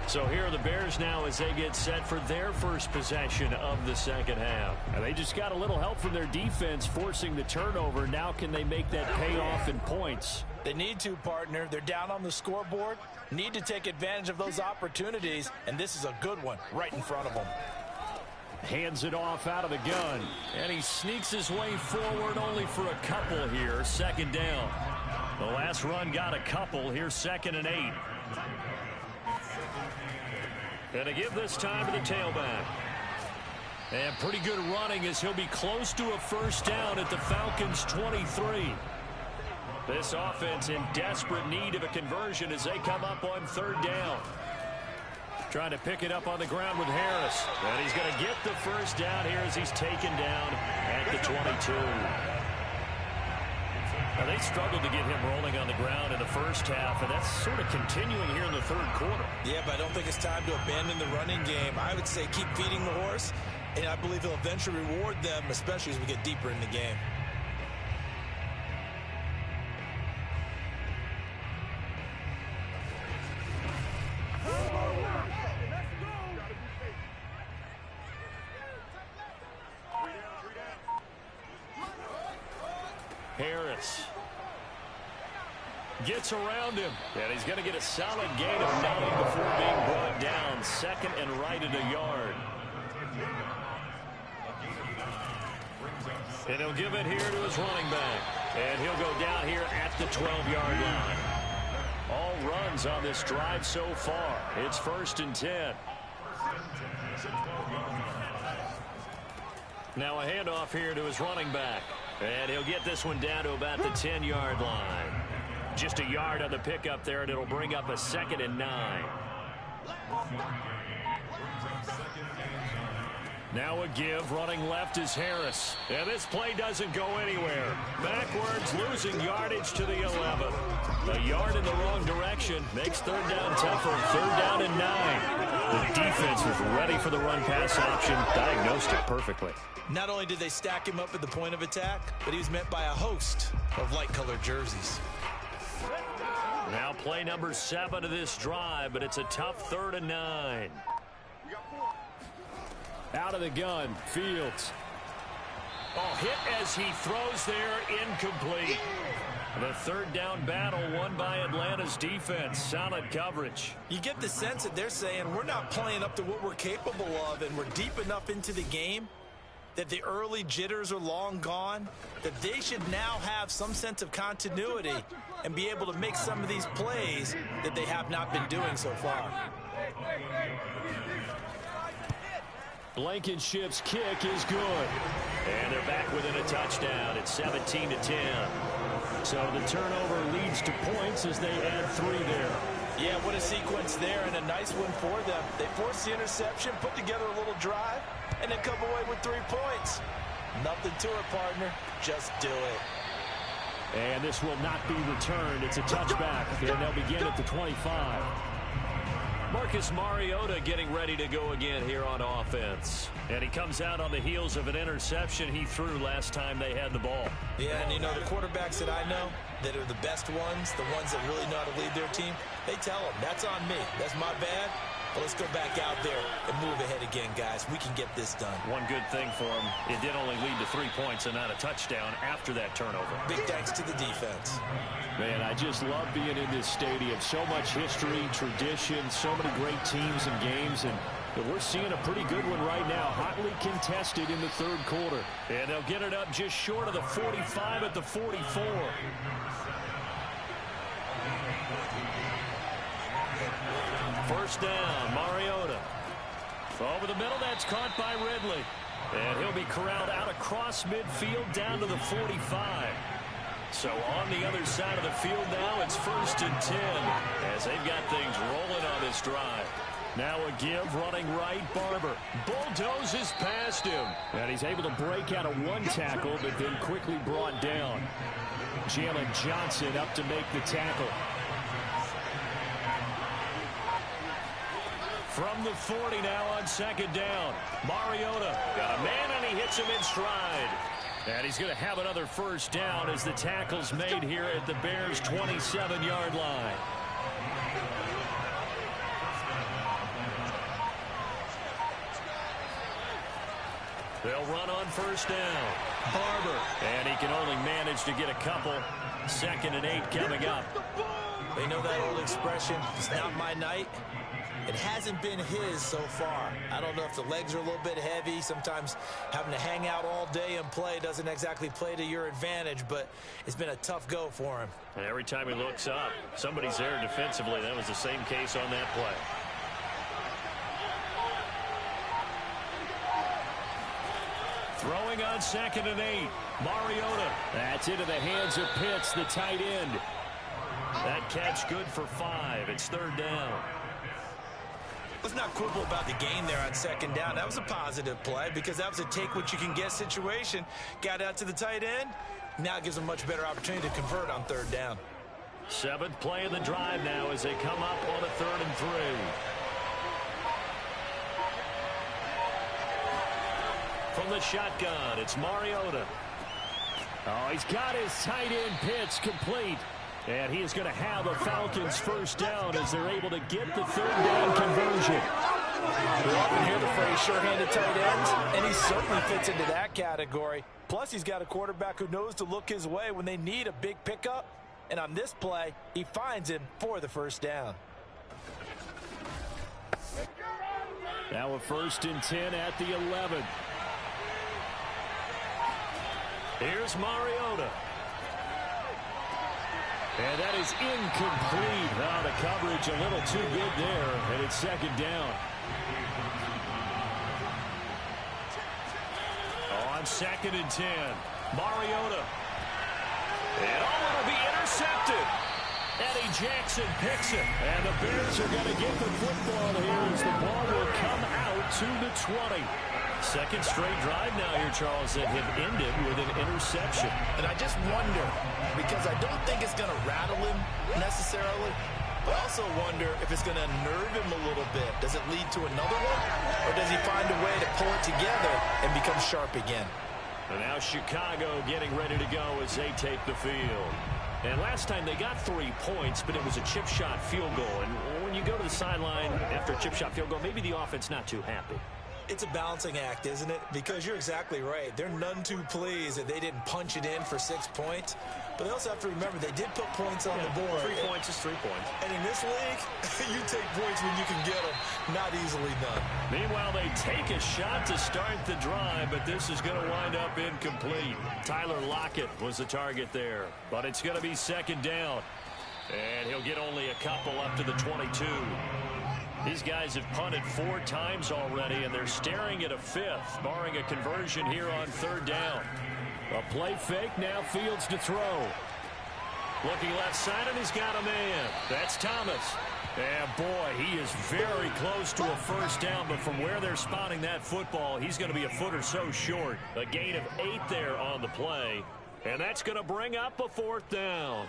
So here are the Bears now as they get set for their first possession of the second half. And they just got a little help from their defense forcing the turnover. Now can they make that pay off in points? They need to, partner. They're down on the scoreboard. Need to take advantage of those opportunities, and this is a good one right in front of them. Hands it off out of the gun. And he sneaks his way forward only for a couple here. 2nd down. The last run got a couple. Here's 2nd and 8. And to give this time to the tailback. And pretty good running as he'll be close to a 1st down at the Falcons' 23. This offense in desperate need of a conversion as they come up on 3rd down. Trying to pick it up on the ground with Harris. And he's going to get the first down here as he's taken down at the 22. Now, they struggled to get him rolling on the ground in the first half, and that's sort of continuing here in the 3rd quarter. Yeah, but I don't think it's time to abandon the running game. I would say keep feeding the horse, and I believe he'll eventually reward them, especially as we get deeper in the game. Harris gets around him, and he's going to get a solid gain of 9 before being brought down. 2nd and right at a yard. And he'll give it here to his running back. And he'll go down here at the 12-yard line. All runs on this drive so far. It's 1st and 10. Now a handoff here to his running back. And he'll get this one down to about the 10-yard line. Just a yard on the pickup there, and it'll bring up a 2nd and 9. Now a give, running left is Harris. And this play doesn't go anywhere. Backwards, losing yardage to the 11. A yard in the wrong direction makes 3rd down tougher. 3rd down and 9. The defense was ready for the run-pass option, diagnosed it perfectly. Not only did they stack him up at the point of attack, but he was met by a host of light-colored jerseys. Now play number 7 of this drive, but it's a tough 3rd and 9. Out of the gun, Fields. Oh, hit as he throws there, incomplete. The 3rd down battle won by Atlanta's defense. Solid coverage. You get the sense that they're saying we're not playing up to what we're capable of, and we're deep enough into the game that the early jitters are long gone, that they should now have some sense of continuity and be able to make some of these plays that they have not been doing so far. Blankenship's kick is good. And they're back within a touchdown. It's 17-10. So the turnover leads to points as they add 3 there. Yeah, what a sequence there, and a nice one for them. They forced the interception, put together a little drive, and then come away with 3 points. Nothing to it, partner. Just do it. And this will not be returned. It's a touchback. And they'll begin at the 25. Marcus Mariota getting ready to go again here on offense. And he comes out on the heels of an interception he threw last time they had the ball. Yeah, and you know, the quarterbacks that I know that are the best ones, the ones that really know how to lead their team, they tell them, that's on me. That's my bad. But let's go back out there and move ahead again, guys. We can get this done. One good thing for him, it did only lead to 3 points and not a touchdown after that turnover. Big thanks to the defense. Man, I just love being in this stadium. So much history, tradition, so many great teams and games, and we're seeing a pretty good one right now. Hotly contested in the 3rd quarter. And they'll get it up just short of the 45 at the 44. First down, Mariota. Over the middle, that's caught by Ridley. And he'll be corralled out across midfield down to the 45. So on the other side of the field now, it's 1st and 10 as they've got things rolling on this drive. Now a give, running right, Barber. Bulldozes past him. And he's able to break out of 1 tackle, but then quickly brought down. Jalen Johnson up to make the tackle. From the 40 now on 2nd down. Mariota got a man, and he hits him in stride. And he's going to have another first down as the tackle's made here at the Bears' 27-yard line. They'll run on first down. Barber. And he can only manage to get a couple. 2nd and 8 coming up. They know that old expression, it's not my night. It hasn't been his so far. I don't know if the legs are a little bit heavy. Sometimes having to hang out all day and play doesn't exactly play to your advantage, but it's been a tough go for him. And every time he looks up, somebody's there defensively. That was the same case on that play. Throwing on 2nd and 8. Mariota. That's into the hands of Pitts, the tight end. That catch good for 5. It's 3rd down. Let's not quibble about the gain there on 2nd down. That was a positive play because that was a take-what-you-can-get situation. Got out to the tight end. Now it gives them a much better opportunity to convert on 3rd down. 7th play of the drive now as they come up on a 3rd and 3. From the shotgun, it's Mariota. Oh, he's got his tight end Pitts complete. And he is going to have a Falcons 1st down as they're able to get the 3rd down conversion. We often hear the phrase sure-handed tight ends, and he certainly fits into that category. Plus, he's got a quarterback who knows to look his way when they need a big pickup. And on this play, he finds him for the 1st down. Now a 1st and 10 at the 11. Here's Mariota. And that is incomplete. Oh, the coverage a little too good there, and it's 2nd down. On 2nd and 10, Mariota. And it'll be intercepted. Eddie Jackson picks it. And the Bears are going to get the football here as the ball will come out to the 20. 2nd straight drive now here, Charles, that have ended with an interception. And I just wonder, because I don't think it's going to rattle him necessarily, but I also wonder if it's going to unnerve him a little bit. Does it lead to another one? Or does he find a way to pull it together and become sharp again? And now Chicago getting ready to go as they take the field. And last time they got 3 points, but it was a chip shot field goal. And when you go to the sideline after a chip shot field goal, maybe the offense not too happy. It's a balancing act, isn't it? Because you're exactly right. They're none too pleased that they didn't punch it in for 6 points. But they also have to remember they did put points on the board. 3 points is 3 points. And in this league, you take points when you can get them. Not easily done. Meanwhile, they take a shot to start the drive, but this is going to wind up incomplete. Tyler Lockett was the target there, but it's going to be 2nd down. And he'll get only a couple up to the 22. These guys have punted 4 times already, and they're staring at a 5th, barring a conversion here on 3rd down. A play fake, now Fields to throw. Looking left side, and he's got a man. That's Thomas. And boy, he is very close to a 1st down, but from where they're spotting that football, he's going to be a foot or so short. A gain of 8 there on the play, and that's going to bring up a 4th down.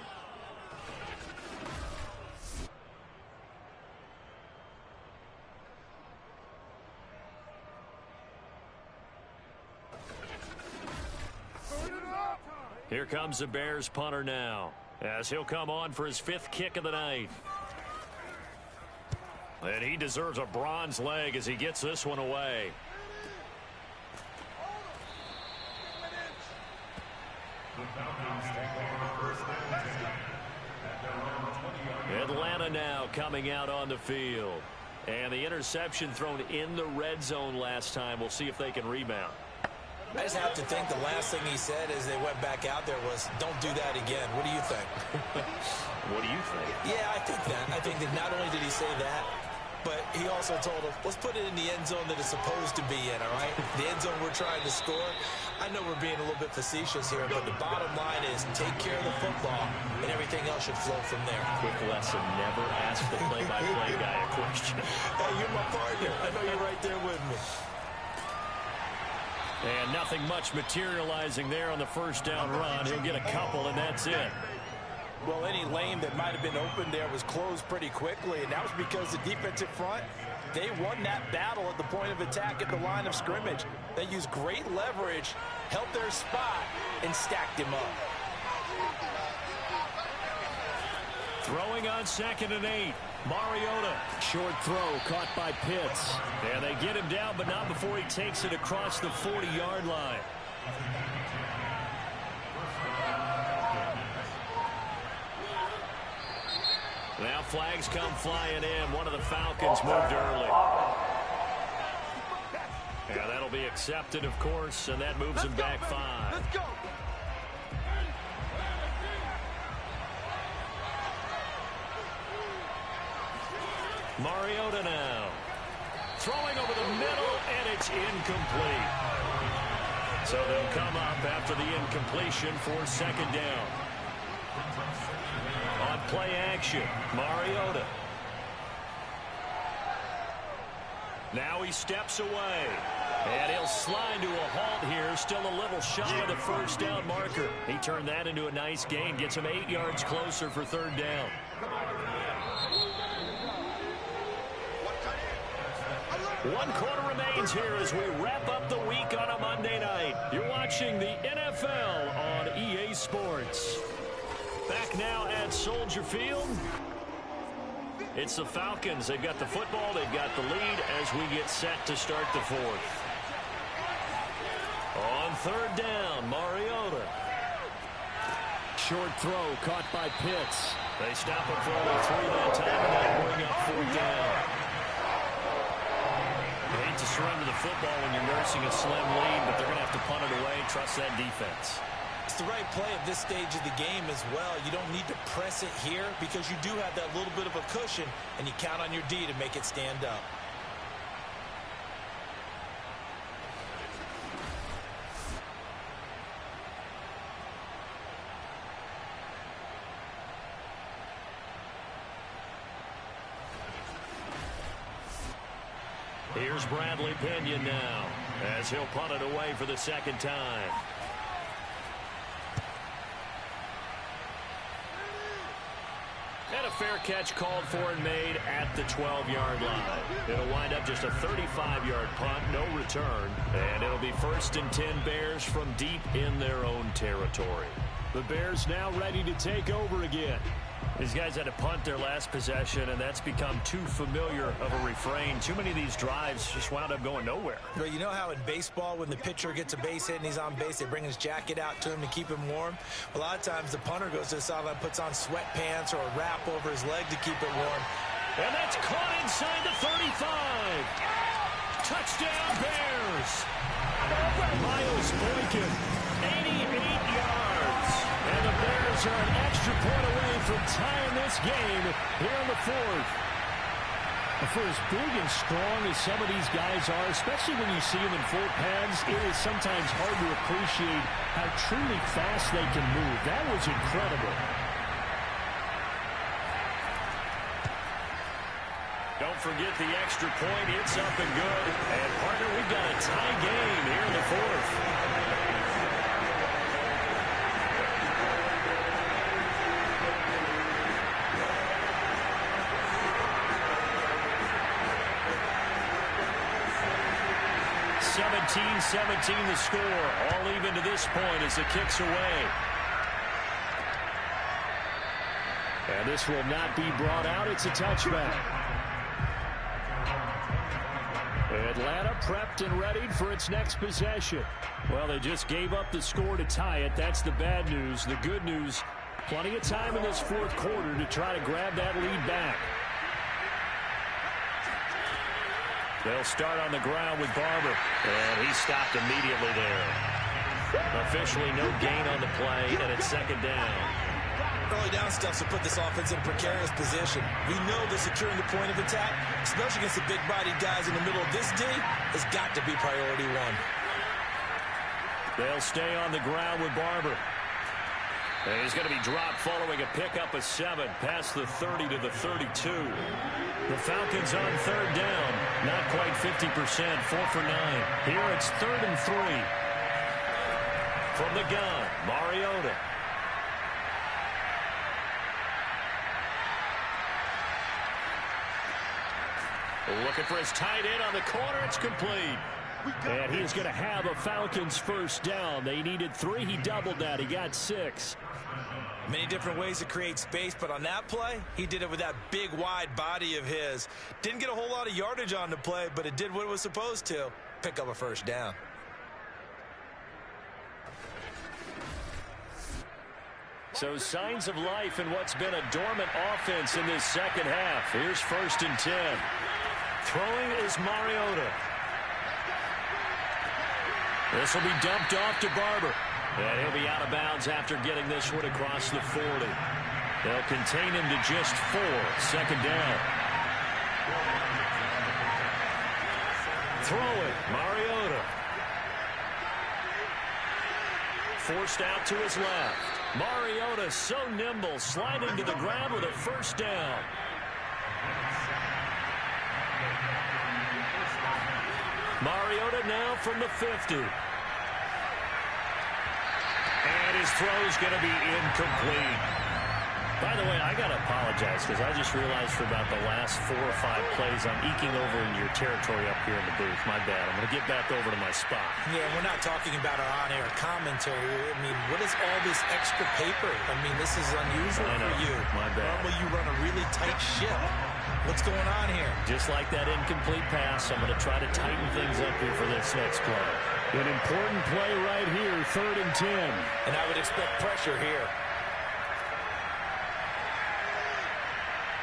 Here comes the Bears punter now, as he'll come on for his 5th kick of the night. And he deserves a bronze leg as he gets this one away. Atlanta now coming out on the field. And the interception thrown in the red zone last time. We'll see if they can rebound. I just have to think the last thing he said as they went back out there was, don't do that again. What do you think? What do you think? Yeah, I think that. I think that not only did he say that, but he also told him, let's put it in the end zone that it's supposed to be in, all right? The end zone we're trying to score. I know we're being a little bit facetious here, but the bottom line is take care of the football, and everything else should flow from there. Quick lesson, never ask the play-by-play guy a question. Hey, you're my partner. I know you're right there with me. And nothing much materializing there on the 1st down run. He'll get a couple, and that's it. Well, any lane that might have been open there was closed pretty quickly, and that was because the defensive front, they won that battle at the point of attack at the line of scrimmage. They used great leverage, held their spot, and stacked him up. Throwing on 2nd and 8. Mariota. Short throw caught by Pitts. And they get him down, but not before he takes it across the 40-yard line. Now flags come flying in. One of the Falcons moved early. Yeah, that'll be accepted, of course, and that moves him back 5. Let's go. Mariota now. Throwing over the middle, and it's incomplete. So they'll come up after the incompletion for second down. On play action, Mariota. Now he steps away. And he'll slide to a halt here. Still a little shy of the first down marker. He turned that into a nice gain. Gets him 8 yards closer for third down. One quarter remains here as we wrap up the week on a Monday night. You're watching the NFL on EA Sports. Back now at Soldier Field. It's the Falcons. They've got the football. They've got the lead as we get set to start the fourth. On third down, Mariota. Short throw caught by Pitts. They stop it for only 3 that time, and that'll bring up fourth down. You hate to surrender the football when you're nursing a slim lead, but they're going to have to punt it away. Trust that defense. It's the right play at this stage of the game as well. You don't need to press it here because you do have that little bit of a cushion, and you count on your D to make it stand up. Here's Bradley Pinion now as he'll punt it away for the second time. And a fair catch called for and made at the 12-yard line. It'll wind up just a 35-yard punt, no return. And it'll be 1st and 10 Bears from deep in their own territory. The Bears now ready to take over again. These guys had to punt their last possession, and that's become too familiar of a refrain. Too many of these drives just wound up going nowhere. Well, you know how in baseball, when the pitcher gets a base hit and he's on base, they bring his jacket out to him to keep him warm? A lot of times the punter goes to the sideline, puts on sweatpants or a wrap over his leg to keep it warm. And that's caught inside the 35. Touchdown, Bears. Miles Boykin, 88 yards. And the Bears are an extra point away from tying this game here in the fourth. For as big and strong as some of these guys are, especially when you see them in full pads, it is sometimes hard to appreciate how truly fast they can move. That was incredible. Don't forget the extra point. It's up and good. And, partner, we've got a tie game here in the fourth. (17-17) the score. All even to this point as the kick's away. And this will not be brought out. It's a touchback. Atlanta prepped and readied for its next possession. Well, they just gave up the score to tie it. That's the bad news. The good news, plenty of time in this fourth quarter to try to grab that lead back. They'll start on the ground with Barber. And he stopped immediately there. Officially no gain on the play, and it's second down. Early down stuffs will put this offense in a precarious position. We know that securing the point of attack, especially against the big-bodied guys in the middle of this D, has got to be priority one. They'll stay on the ground with Barber. And he's going to be dropped following a pickup of 7 past the 30 to the 32. The Falcons on third down. Not quite 50%. 4 for 9. Here it's 3rd and 3. From the gun, Mariota. Looking for his tight end on the corner. It's complete. And he's going to have a Falcons first down. They needed 3. He doubled that. He got 6. Many different ways to create space, but on that play, he did it with that big, wide body of his. Didn't get a whole lot of yardage on the play, but it did what it was supposed to. Pick up a first down. So signs of life in what's been a dormant offense in this second half. Here's 1st and 10. Throwing is Mariota. This will be dumped off to Barber. And he'll be out of bounds after getting this one across the 40. They'll contain him to just 4. Second down. Throw it, Mariota. forced out to his left. Mariota so nimble, sliding to the ground with a first down. Mariota now from the 50. And his throw's going to be incomplete. By the way, I got to apologize because I just realized for about the last 4 or 5 plays I'm eking over in your territory up here in the booth. My bad. I'm going to get back over to my spot. Yeah, we're not talking about our on-air commentary. I mean, what is all this extra paper? I mean, this is unusual for you. My bad. Normally you run a really tight ship. What's going on here? Just like that incomplete pass, I'm going to try to tighten things up here for this next play. An important play right here, 3rd and 10. And I would expect pressure here.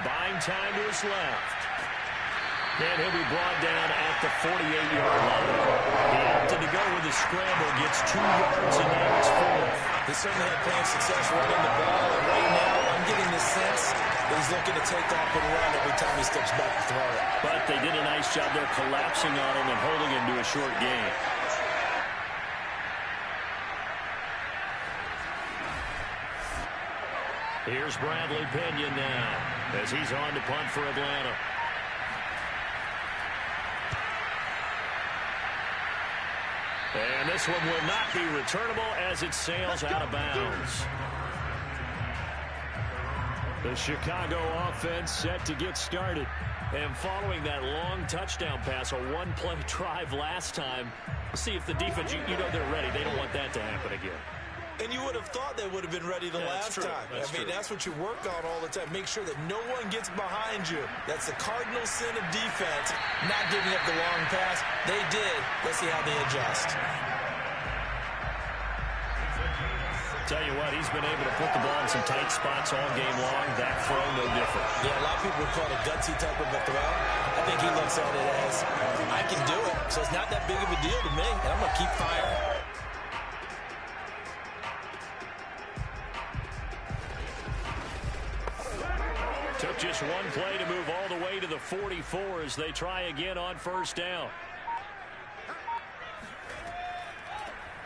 Buying time to his left. And he'll be brought down at the 48-yard line. He opted to go with the scramble, gets 2 yards, and now it's 4th. He certainly had plenty of success running the ball, and right now I'm getting the sense that he's looking to take off and run every time he steps back to throw it. But they did a nice job there collapsing on him and holding him to a short gain. Here's Bradley Pinion now as he's on to punt for Atlanta. And this one will not be returnable as it sails out of bounds. The Chicago offense set to get started. And following that long touchdown pass, a 1-play drive last time, see if the defense, you know they're ready. They don't want that to happen again. And you would have thought they would have been ready the last time. I mean, that's what you work on all the time. Make sure that no one gets behind you. That's the cardinal sin of defense, not giving up the long pass. They did. Let's see how they adjust. Tell you what, he's been able to put the ball in some tight spots all game long. That throw, no different. Yeah, a lot of people would call it a gutsy type of a throw. I think he looks at it as, I can do it, so it's not that big of a deal to me, and I'm going to keep firing. Took just 1 play to move all the way to the 44 as they try again on 1st down.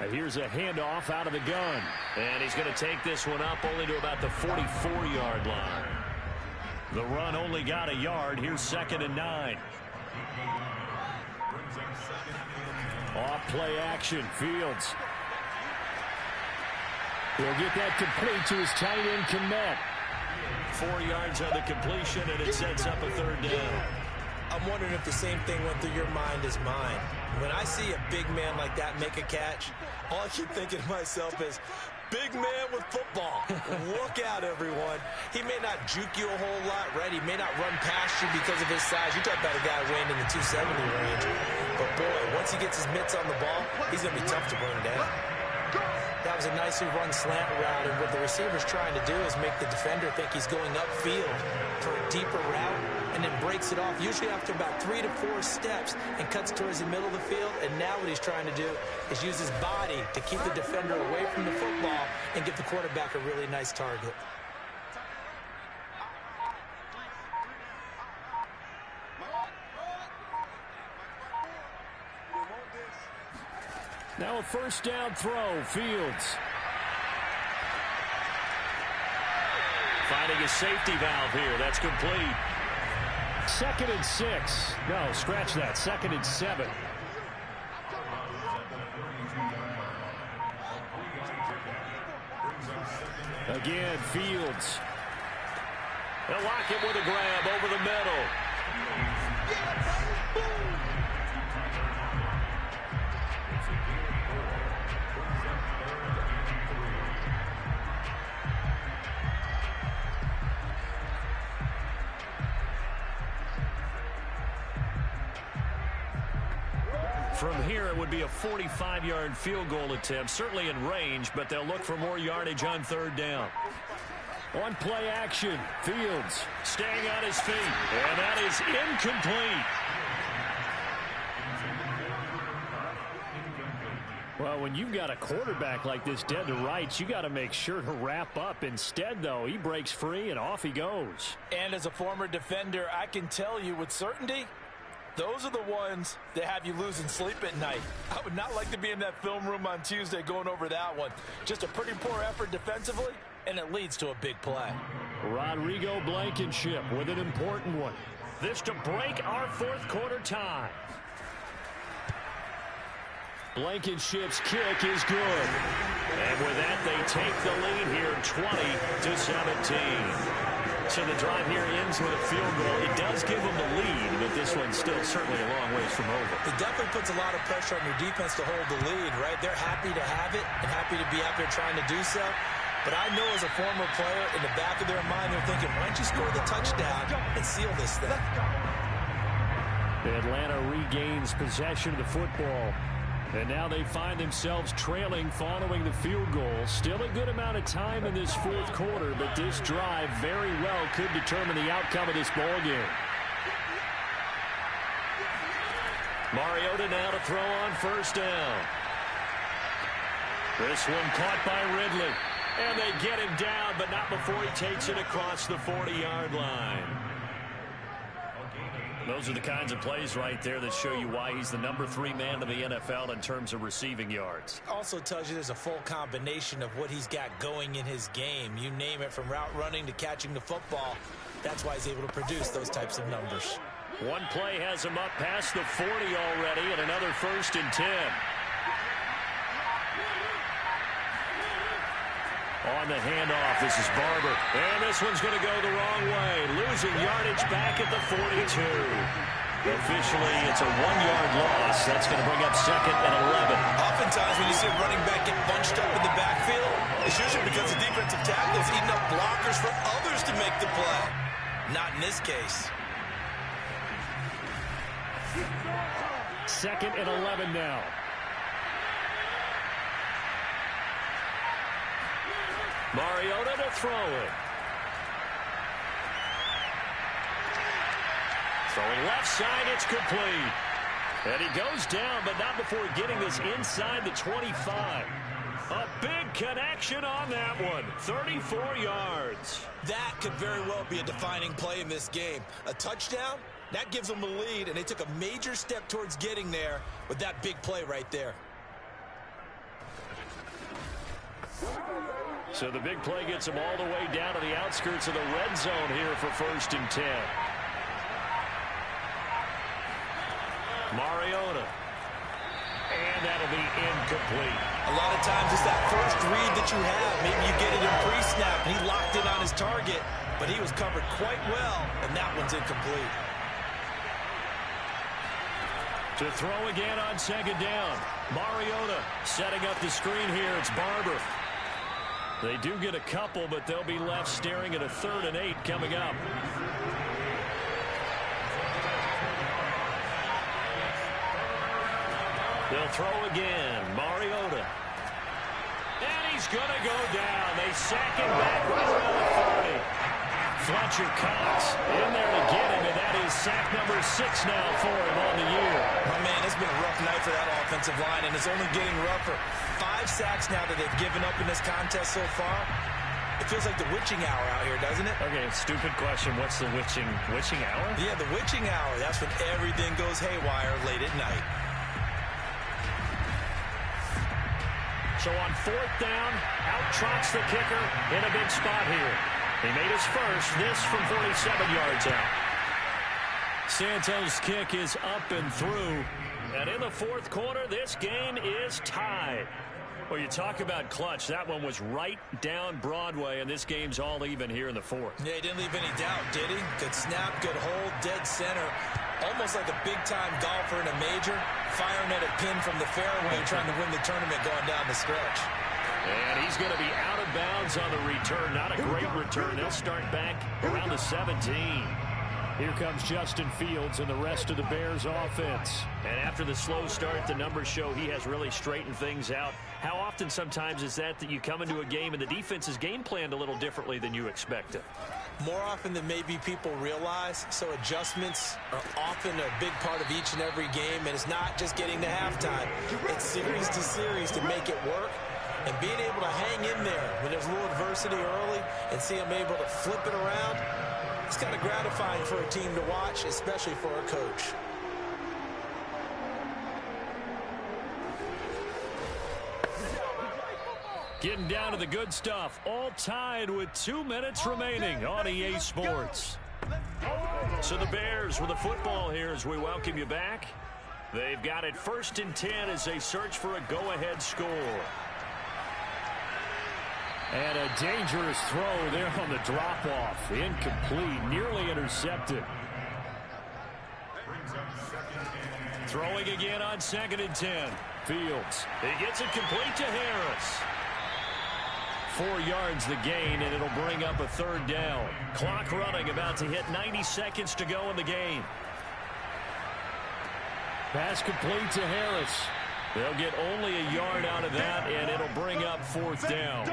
Here's a handoff out of the gun. And he's going to take this one up only to about the 44-yard line. The run only got a yard. Here's 2nd and 9. Off play action. Fields. He'll get that complete to his tight end, Kmet. 4 yards on the completion, and it sets up a 3rd down. I'm wondering if the same thing went through your mind as mine. When I see a big man like that make a catch, all I keep thinking to myself is, big man with football. Look out, everyone. He may not juke you a whole lot, right? He may not run past you because of his size. You talk about a guy weighing in the 270 range. But, boy, once he gets his mitts on the ball, he's going to be tough to bring down. That was a nicely run slant route, and what the receiver's trying to do is make the defender think he's going upfield for a deeper route, and then breaks it off, usually after about 3 to 4 steps, and cuts towards the middle of the field. And now what he's trying to do is use his body to keep the defender away from the football and give the quarterback a really nice target. Now a 1st down throw, Fields. Finding a safety valve here. That's complete. 2nd and 6. No, scratch that. 2nd and 7. Again, Fields. They'll lock him with a grab over the middle. From here, it would be a 45-yard field goal attempt, certainly in range, but they'll look for more yardage on 3rd down. On play action, Fields. Staying on his feet, and that is incomplete. Well, when you've got a quarterback like this dead to rights, you got to make sure to wrap up. Instead, though, he breaks free and off he goes. And as a former defender, I can tell you with certainty, Those are the ones that have you losing sleep at night. I would not like to be in that film room on Tuesday going over that one. Just a pretty poor effort defensively, and it leads to a big play. Rodrigo Blankenship with an important one. This to break our fourth quarter tie. Blankenship's kick is good. And with that, they take the lead here 20-17. So the drive here ends with a field goal. It does give them the lead, but this one's still certainly a long ways from over. It definitely puts a lot of pressure on your defense to hold the lead, right? They're happy to have it and happy to be out there trying to do so. But I know as a former player, in the back of their mind, they're thinking, why don't you score the touchdown and seal this thing? Atlanta regains possession of the football. And now they find themselves trailing following the field goal. Still a good amount of time in this fourth quarter, but this drive very well could determine the outcome of this ball game. Mariota now to throw on first down. This one caught by Ridley. And they get him down, but not before he takes it across the 40-yard line. Those are the kinds of plays right there that show you why he's the number 3 man in the NFL in terms of receiving yards. Also tells you there's a full combination of what he's got going in his game. You name it, from route running to catching the football. That's why he's able to produce those types of numbers. One play has him up past the 40 already, and another 1st and 10. On the handoff, this is Barber. And this one's going to go the wrong way. Losing yardage back at the 42. Officially, it's a 1-yard loss. That's going to bring up 2nd and 11. Oftentimes, when you see a running back get bunched up in the backfield, it's usually because the defensive tackle is eating up blockers for others to make the play. Not in this case. 2nd and 11 now. Mariota to throw it. Throwing left side, it's complete. And he goes down, but not before getting this inside the 25. A big connection on that one. 34 yards. That could very well be a defining play in this game. A touchdown, that gives them the lead, and they took a major step towards getting there with that big play right there. So the big play gets them all the way down to the outskirts of the red zone here for 1st and 10. Mariota. And that'll be incomplete. A lot of times it's that first read that you have. Maybe you get it in pre-snap, and he locked in on his target, but he was covered quite well, and that one's incomplete. To throw again on 2nd down. Mariota setting up the screen here. It's Barber. They do get a couple, but they'll be left staring at a 3rd and 8 coming up. They'll throw again. Mariota. And he's going to go down. They sack him back right around the 40. Fletcher Cox in there to get him, and that is sack number 6 now for him on the year. Oh, man, it's been a rough night for that offensive line, and it's only getting rougher. 5 sacks now that they've given up in this contest so far. It feels like the witching hour out here, doesn't it? Okay, stupid question. What's the witching hour? Yeah, the witching hour. That's when everything goes haywire late at night. So on 4th down, out trots the kicker in a big spot here. He made his first, this from 47 yards out. Santos' kick is up and through. And in the 4th quarter, this game is tied. Well, you talk about clutch. That one was right down Broadway, and this game's all even here in the 4th. Yeah, he didn't leave any doubt, did he? Good snap, good hold, dead center. Almost like a big-time golfer in a major, firing at a pin from the fairway, trying to win the tournament going down the stretch. And he's going to be out of bounds on the return. Not a great return. They'll start back around the 17. Here comes Justin Fields and the rest of the Bears offense. And after the slow start, the numbers show he has really straightened things out. How often sometimes is that you come into a game and the defense is game planned a little differently than you expected? More often than maybe people realize. So adjustments are often a big part of each and every game. And it's not just getting to halftime. It's series to series to make it work. And being able to hang in there when there's a little adversity early and see them able to flip it around, it's kind of gratifying for a team to watch, especially for a coach. Getting down to the good stuff. All tied with 2 minutes remaining on EA Sports. So the Bears with the football here as we welcome you back. They've got it 1st and 10 as they search for a go-ahead score. And a dangerous throw there on the drop-off. Incomplete, nearly intercepted. Throwing again on 2nd and 10. Fields. He gets it complete to Harris. 4 yards the gain, and it'll bring up a 3rd down. Clock running, about to hit 90 seconds to go in the game. Pass complete to Harris. They'll get only a yard out of that, and it'll bring up 4th down.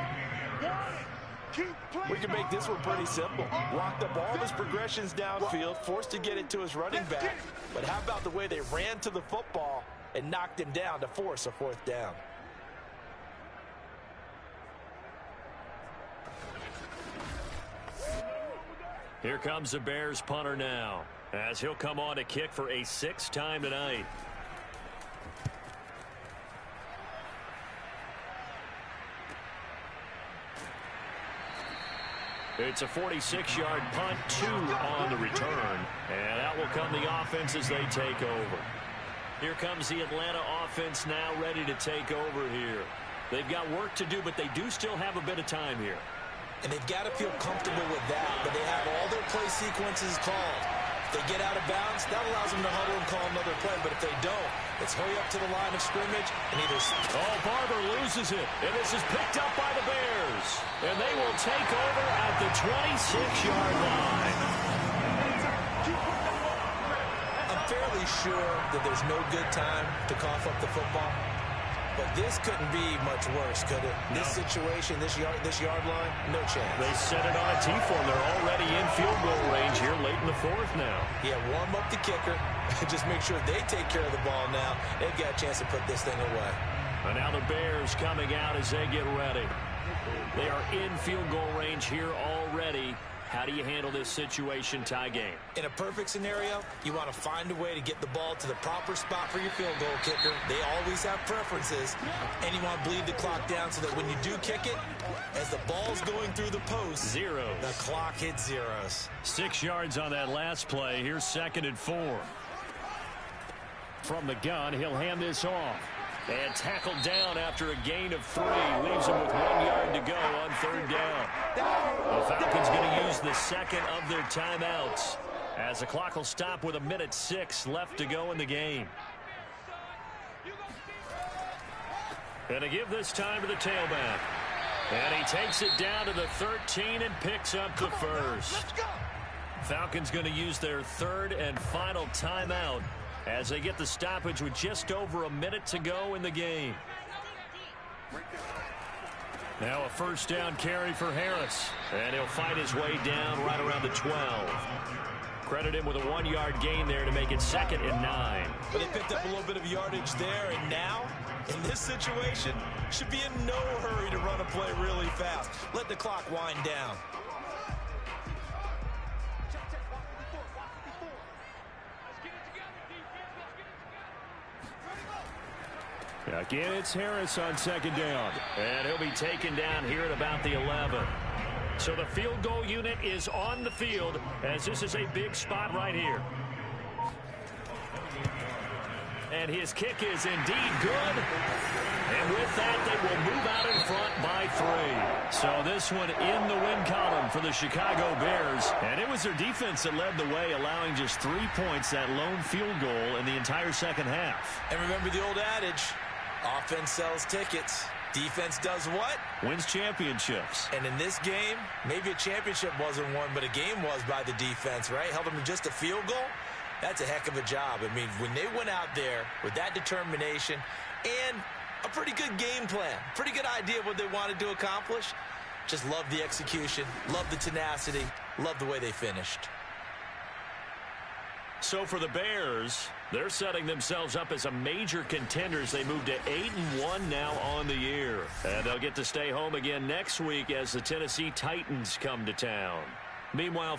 We can make this one pretty simple. Locked up all his progressions downfield, forced to get it to his running back. But how about the way they ran to the football and knocked him down to force a 4th down? Here comes the Bears punter now, as he'll come on to kick for a 6th time tonight. It's a 46-yard punt, 2 on the return, and out will come the offense as they take over. Here comes the Atlanta offense now ready to take over here. They've got work to do, but they do still have a bit of time here. And they've got to feel comfortable with that, but they have all their play sequences called. If they get out of bounds, that allows them to huddle and call another play, but if they don't, it's hurry up to the line of scrimmage and either... Oh, Barber loses it, and this is picked up by the Bears. And they will take over at the 26-yard line. I'm fairly sure that there's no good time to cough up the football. But this couldn't be much worse, could it? No. This situation, this yard line, no chance. They set it on a T-form. They're already in field goal range here late in the 4th now. Yeah, warm up the kicker. Just make sure they take care of the ball now. They've got a chance to put this thing away. And now the Bears coming out as they get ready. They are in field goal range here already. How do you handle this situation? Tie game. In a perfect scenario, you want to find a way to get the ball to the proper spot for your field goal kicker. They always have preferences, and you want to bleed the clock down so that when you do kick it, as the ball's going through the post, zeros. The clock hits zeros. 6 yards on that last play. Here's 2nd and 4. From the gun, he'll hand this off. And tackled down after a gain of 3. Leaves him with 1 yard to go on 3rd down. The Falcons going to use the 2nd of their timeouts, as the clock will stop with 1:06 left to go in the game. And to give this time to the tailback. And he takes it down to the 13 and picks up the 1st. Falcons going to use their 3rd and final timeout as they get the stoppage with just over a minute to go in the game. Now a 1st down carry for Harris, and he'll fight his way down right around the 12. Credit him with a 1-yard gain there to make it 2nd and 9. But they picked up a little bit of yardage there, and now, in this situation, should be in no hurry to run a play really fast. Let the clock wind down. Again, it's Harris on 2nd down. And he'll be taken down here at about the 11. So the field goal unit is on the field, as this is a big spot right here. And his kick is indeed good. And with that, they will move out in front by 3. So this one in the win column for the Chicago Bears. And it was their defense that led the way, allowing just 3 points, that lone field goal in the entire 2nd half. And remember the old adage, offense sells tickets. Defense does what? Wins championships. And in this game, maybe a championship wasn't won, but a game was by the defense, right? Held them to just a field goal. That's a heck of a job. I mean, when they went out there with that determination and a pretty good game plan, pretty good idea of what they wanted to accomplish, just love the execution, love the tenacity, love the way they finished. So for the Bears, they're setting themselves up as a major contender as they move to 8-1 now on the year. And they'll get to stay home again next week as the Tennessee Titans come to town. Meanwhile,